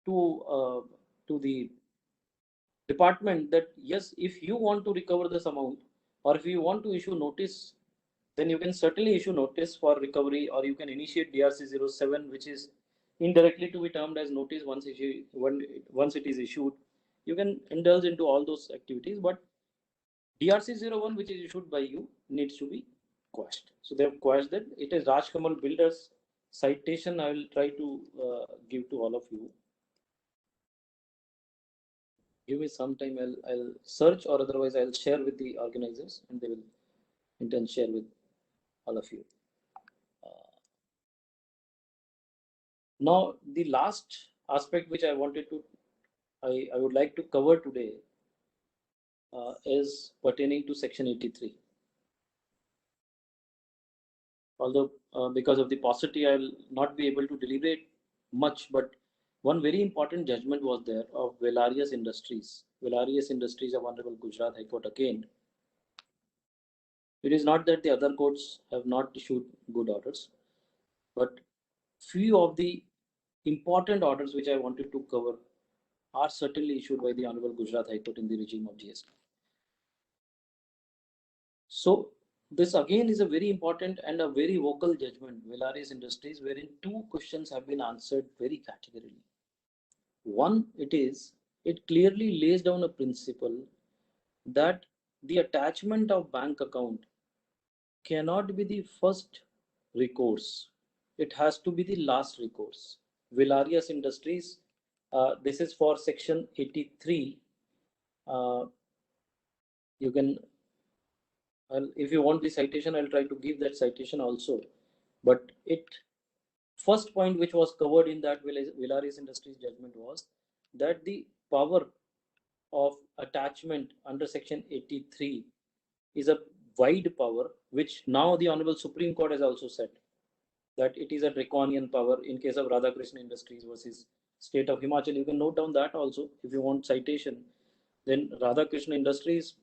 to the department that yes, if you want to recover this amount, or if you want to issue notice, then you can certainly issue notice for recovery, or you can initiate DRC 07, which is indirectly to be termed as notice once it is issued. You can indulge into all those activities, but DRC 01, which is issued by you, needs to be quashed. So they have quashed that. It is Rajkamal Builders citation. I will try to give to all of you. Give me some time. I'll search, or otherwise I'll share with the organizers, and they will in turn share with all of you. Now, the last aspect which I would like to cover today is pertaining to Section 83. Although because of the paucity, I will not be able to deliberate much, but one very important judgment was there of Velarius Industries. Velarius Industries of Honorable Gujarat High Court again. It is not that the other courts have not issued good orders, but few of the important orders which I wanted to cover are certainly issued by the Honorable Gujarat High Court in the regime of GST. So this again is a very important and a very vocal judgment, Velarius Industries, wherein two questions have been answered very categorically. One, it clearly lays down a principle that the attachment of bank account cannot be the first recourse. It has to be the last recourse. Velarius Industries This is for section 83. You can, if you want the citation, I'll try to give that citation also. But first point which was covered in that Vilarius Industries judgment was that the power of attachment under section 83 is a wide power, which now the Honorable Supreme Court has also said that it is a draconian power in case of Radhakrishna Industries versus State of Himachal. You can note down that also if you want citation. Then Radhakrishna Industries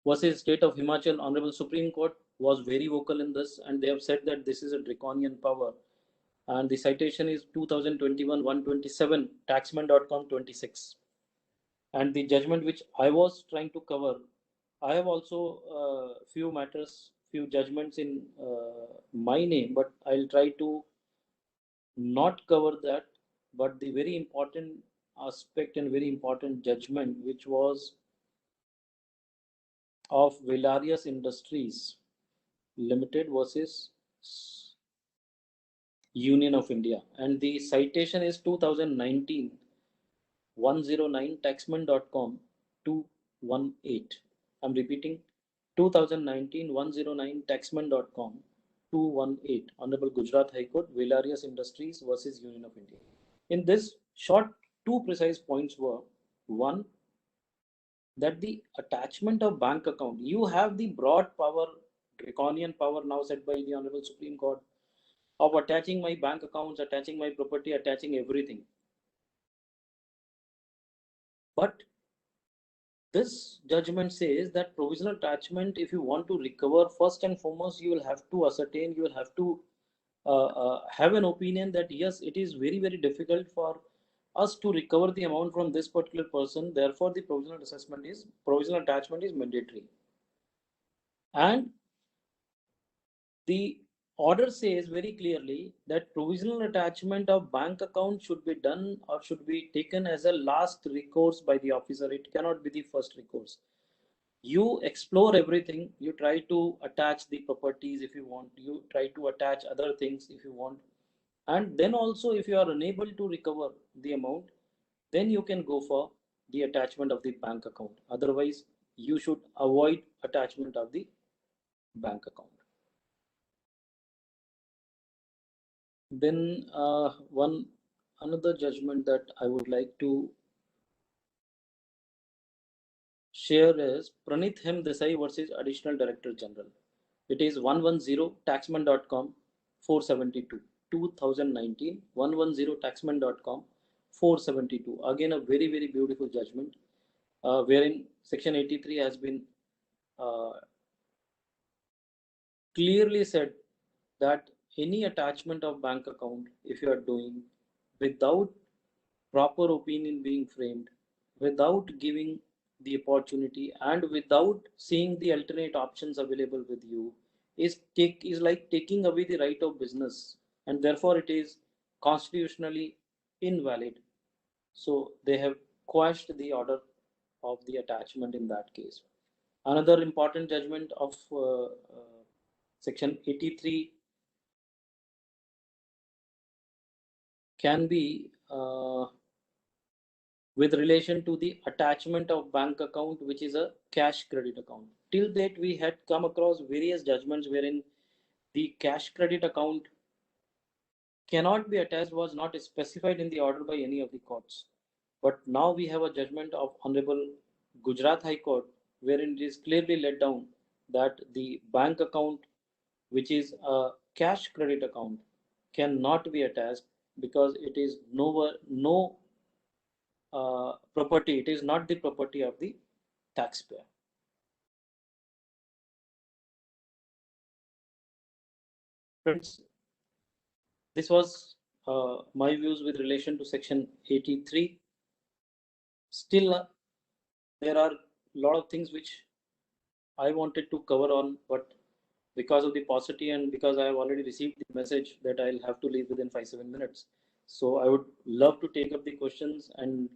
versus State of Himachal, Honorable Supreme Court was very vocal in this, and they have said that this is a draconian power. And the citation is 2021 127 taxman.com 26. And the judgment which I was trying to cover, I have also few matters, few judgments in my name, but I'll try to not cover that. But the very important aspect and very important judgment, which was of Vilarius Industries Limited versus Union of India, and the citation is 2019 109 taxman.com 218. I'm repeating, 2019 109 taxman.com 218. Honorable Gujarat High Court, Vilarius Industries versus Union of India. In this short, two precise points were: one, that the attachment of bank account, you have the broad power, draconian power now set by the Honorable Supreme Court of attaching my bank accounts, attaching my property, attaching everything. But this judgment says that provisional attachment, if you want to recover, first and foremost, you will have to ascertain, you will have to have an opinion that yes, it is very, very difficult for us to recover the amount from this particular person. Therefore, the provisional attachment is mandatory. And the order says very clearly that provisional attachment of bank account should be done or should be taken as a last recourse by the officer. It cannot be the first recourse. You explore everything, you try to attach the properties if you want, you try to attach other things if you want, and then also if you are unable to recover the amount, then you can go for the attachment of the bank account. Otherwise, you should avoid attachment of the bank account. Then another judgment that I would like to share is Pranit Hem Desai versus Additional Director General. It is 110 taxman.com 472 2019 110 taxman.com 472. Again, a very, very beautiful judgment wherein section 83 has been uh, clearly said that any attachment of bank account, if you are doing without proper opinion being framed, without giving the opportunity and without seeing the alternate options available with you, is like taking away the right of business, and therefore it is constitutionally invalid. So they have quashed the order of the attachment in that case. Another important judgment of section 83 can be with relation to the attachment of bank account, which is a cash credit account. Till date, we had come across various judgments wherein the cash credit account cannot be attached, was not specified in the order by any of the courts. But now we have a judgment of Honorable Gujarat High Court, wherein it is clearly laid down that the bank account, which is a cash credit account, cannot be attached because it is no property. It is not the property of the taxpayer. Friends, this was my views with relation to section 83. Still, there are a lot of things which I wanted to cover on, but because of the paucity and because I have already received the message that I'll have to leave within 5-7 minutes. So I would love to take up the questions, and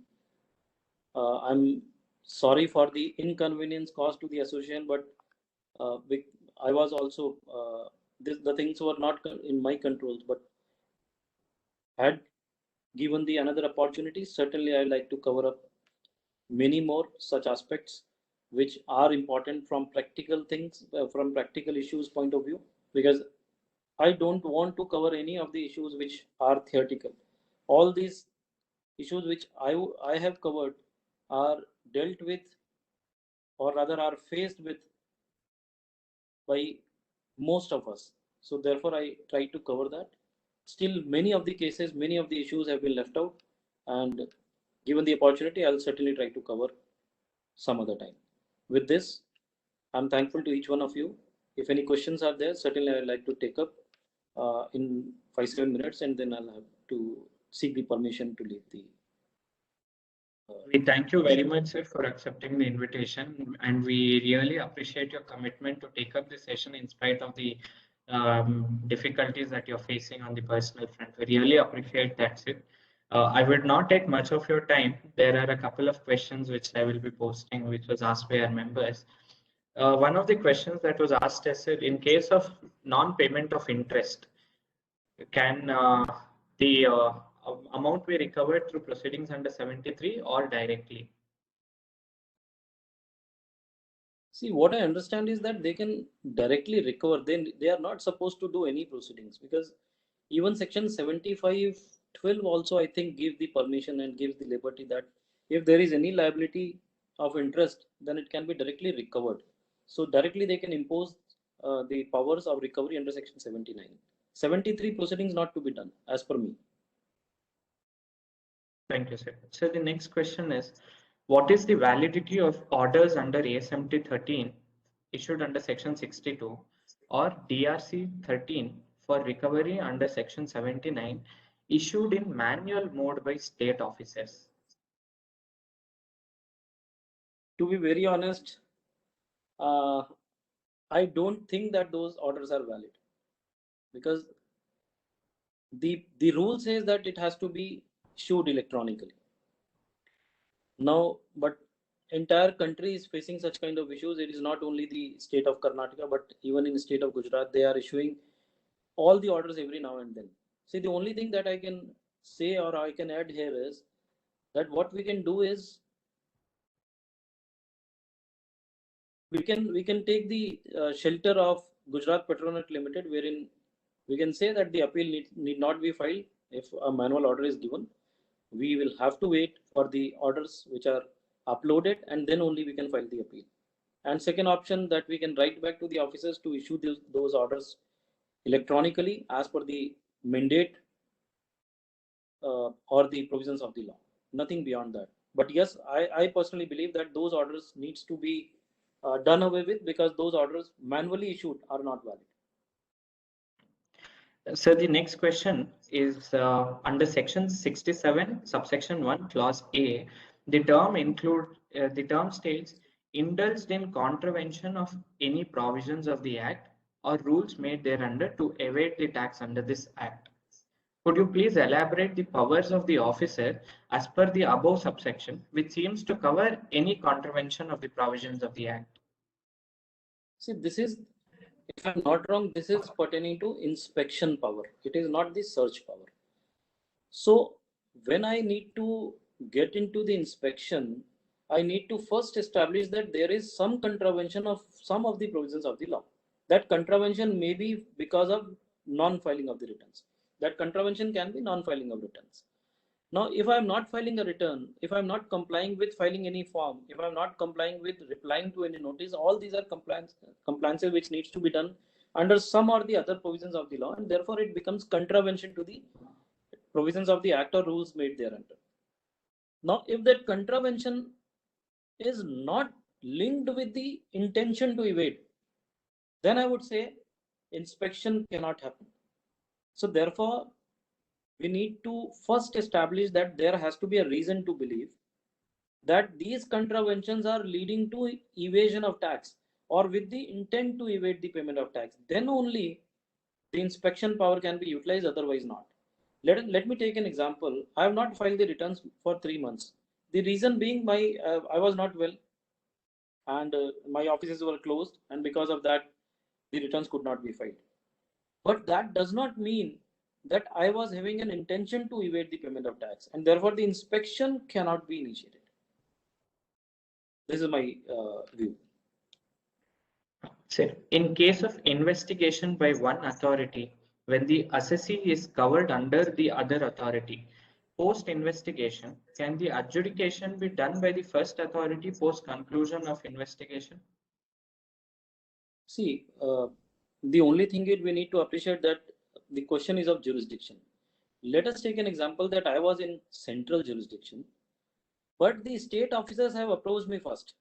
I'm sorry for the inconvenience caused to the association, but I was also the things were not in my controls, but had given the another opportunity, certainly I like to cover up many more such aspects which are important from practical things, from practical issues point of view, because I don't want to cover any of the issues which are theoretical. All these issues which I have covered are dealt with, or rather are faced with by most of us. So therefore, I try to cover that. Still, many of the cases, many of the issues have been left out, and given the opportunity, I'll certainly try to cover some other time. With this, I'm thankful to each one of you. If any questions are there, certainly I'd like to take up in 5-7 minutes, and then I'll have to seek the permission to leave the. We thank you very much, sir, for accepting the invitation, and we really appreciate your commitment to take up this session in spite of the difficulties that you're facing on the personal front. We really appreciate that, sir. I will not take much of your time. There are a couple of questions which I will be posting, which was asked by our members. One of the questions that was asked is, sir, in case of non-payment of interest, can the amount be recovered through proceedings under 73 or directly? See, what I understand is that they can directly recover. Then they are not supposed to do any proceedings, because even section 75(12) also, I think, give the permission and gives the liberty that if there is any liability of interest, then it can be directly recovered. So directly they can impose the powers of recovery under section 79. 73 proceedings not to be done as per me. Thank you, sir. So the next question is, what is the validity of orders under ASMT 13 issued under section 62 or DRC 13 for recovery under section 79 issued in manual mode by state officers? To be very honest, I don't think that those orders are valid, because the rule says that it has to be issued electronically. Now, but entire country is facing such kind of issues. It is not only the state of Karnataka, but even in the state of Gujarat, they are issuing all the orders every now and then. See, the only thing that I can say or I can add here is that what we can do is we can take the shelter of Gujarat Petronet Limited, wherein we can say that the appeal need not be filed if a manual order is given. We will have to wait for the orders which are uploaded, and then only we can file the appeal. And second option, that we can write back to the officers to issue those orders electronically as per the mandate or the provisions of the law. Nothing beyond that. But yes, I personally believe that those orders needs to be done away with, because those orders manually issued are not valid. So the next question is under section 67, subsection 1, clause A. The term states indulged in contravention of any provisions of the Act or rules made thereunder to evade the tax under this Act. Could you please elaborate the powers of the officer as per the above subsection, which seems to cover any contravention of the provisions of the Act? See, this is, if I'm not wrong, this is pertaining to inspection power. It is not the search power. So when I need to get into the inspection, I need to first establish that there is some contravention of some of the provisions of the law. That contravention may be because of non-filing of the returns. That contravention can be non-filing of returns. Now, if I'm not filing a return, if I'm not complying with filing any form, if I'm not complying with replying to any notice, all these are compliances which needs to be done under some or the other provisions of the law, and therefore it becomes contravention to the provisions of the act or rules made thereunder. Now, if that contravention is not linked with the intention to evade, then I would say inspection cannot happen. So therefore, we need to first establish that there has to be a reason to believe that these contraventions are leading to evasion of tax or with the intent to evade the payment of tax. Then only the inspection power can be utilized, otherwise not. Let me take an example. I have not filed the returns for 3 months. The reason being I was not well, and my offices were closed, and because of that the returns could not be filed. But that does not mean that I was having an intention to evade the payment of tax, and therefore the inspection cannot be initiated. This is my view. Sir, in case of investigation by one authority, when the assessee is covered under the other authority, post investigation, can the adjudication be done by the first authority post conclusion of investigation? See, the only thing is we need to appreciate that the question is of jurisdiction. Let us take an example that I was in central jurisdiction, but the state officers have approached me first.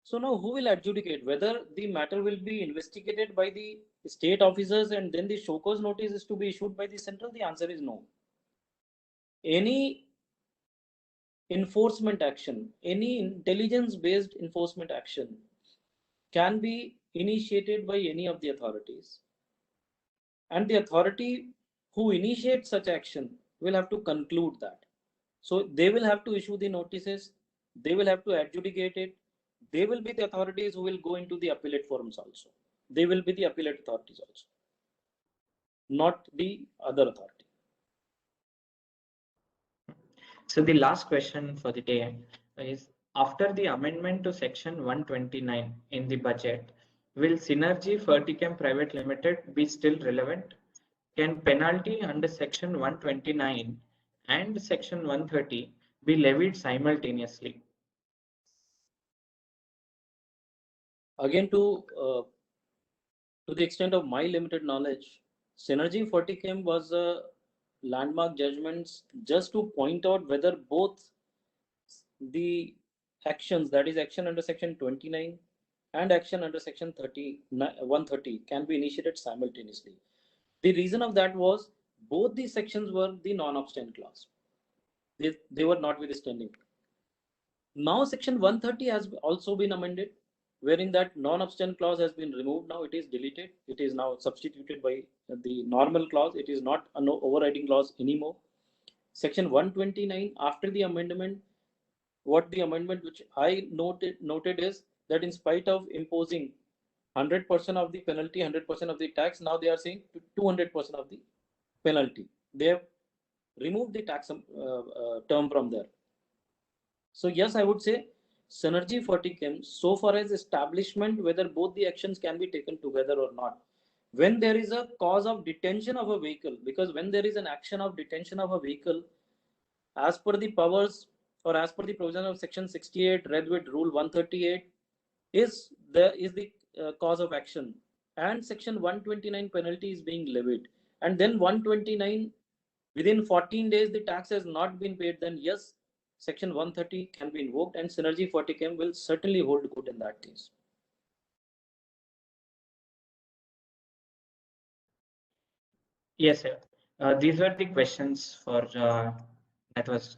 So now who will adjudicate whether the matter will be investigated by the state officers and then the show cause notice is to be issued by the central? The answer is no. Any enforcement action, any intelligence based enforcement action can be initiated by any of the authorities, and the authority who initiates such action will have to conclude that. So they will have to issue the notices, they will have to adjudicate it. They will be the authorities who will go into the appellate forums also. They will be the appellate authorities also, not the other authority. So the last question for the day is, after the amendment to section 129 in the budget, will Synergy Fertichem Private Limited be still relevant? Can penalty under section 129 and section 130 be levied simultaneously? Again, to the extent of my limited knowledge, Synergy Fertichem was a landmark judgments just to point out whether both the actions, that is action under section 29 and action under section 130, can be initiated simultaneously. The reason of that was both these sections were the non-obstant clause. They were not withstanding. Now section 130 has also been amended, wherein that non-obstant clause has been removed. Now it is deleted. It is now substituted by the normal clause. It is not an overriding clause anymore. Section 129, after the amendment, what the amendment which I noted is that in spite of imposing 100% of the penalty, 100% of the tax, now they are saying 200% of the penalty. They have removed the tax term from there. So yes, I would say Synergy Fertichem, so far as establishment whether both the actions can be taken together or not. When there is a cause of detention of a vehicle, because when there is an action of detention of a vehicle, as per the powers or as per the provision of section 68 read with rule 138 is the cause of action, and section 129 penalty is being levied, and then 129 within 14 days the tax has not been paid, then yes, section 130 can be invoked and Synergy Fertichem will certainly hold good in that case. Yes, sir. These were the questions for that was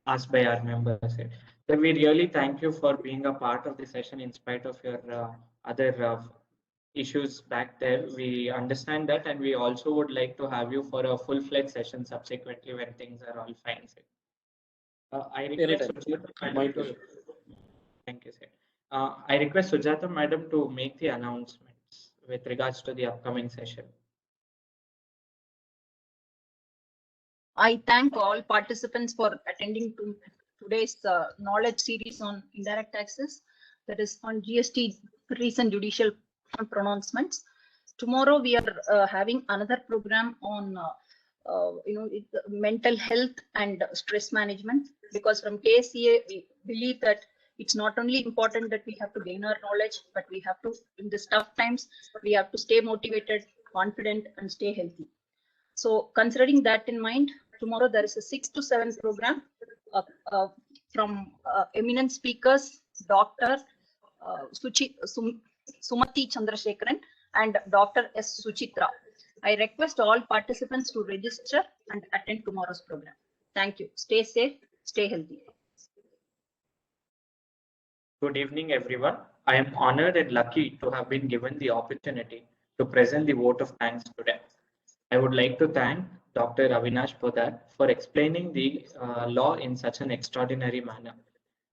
asked by our members. So we really thank you for being a part of the session in spite of your other issues back there. We understand that, and we also would like to have you for a full-fledged session subsequently when things are all fine, sir. I request My pleasure. Thank you, sir. I request Sujata madam to make the announcements with regards to the upcoming session. I thank all participants for attending to today's knowledge series on indirect taxes, that is on GST recent judicial pronouncements. Tomorrow we are having another program on mental health and stress management, because from KSCA we believe that it's not only important that we have to gain our knowledge, but we have to, in these tough times, we have to stay motivated, confident, and stay healthy. So considering that in mind, tomorrow there is a 6 to 7 program from eminent speakers, Dr. Sumati Chandrasekharan and Dr. S. Suchitra. I request all participants to register and attend tomorrow's program. Thank you. Stay safe, stay healthy. Good evening, everyone. I am honored and lucky to have been given the opportunity to present the vote of thanks today. I would like to thank Dr. Avinash Poddar for explaining the law in such an extraordinary manner.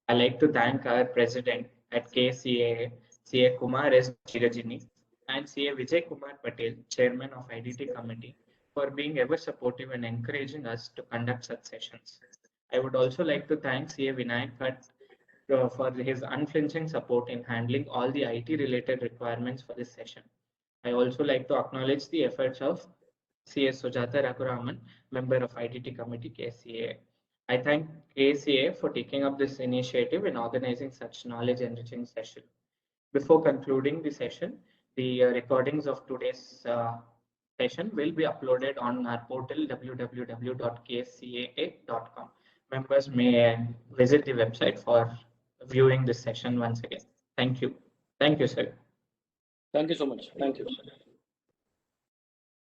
I like to thank our president at KCAA, CA Kumar S. Chirajini, and CA Vijay Kumar Patel, chairman of IDT committee, for being ever supportive and encouraging us to conduct such sessions. I would also like to thank CA Vinayak for his unflinching support in handling all the IT related requirements for this session. I also like to acknowledge the efforts of CS Sujata Raguraman, member of ITT Committee KCA. I thank KCA for taking up this initiative and organizing such knowledge enriching session. Before concluding the session, the recordings of today's session will be uploaded on our portal www.kscaa.com. Members may visit the website for viewing this session once again. Thank you. Thank you, sir. Thank you so much. Thank you.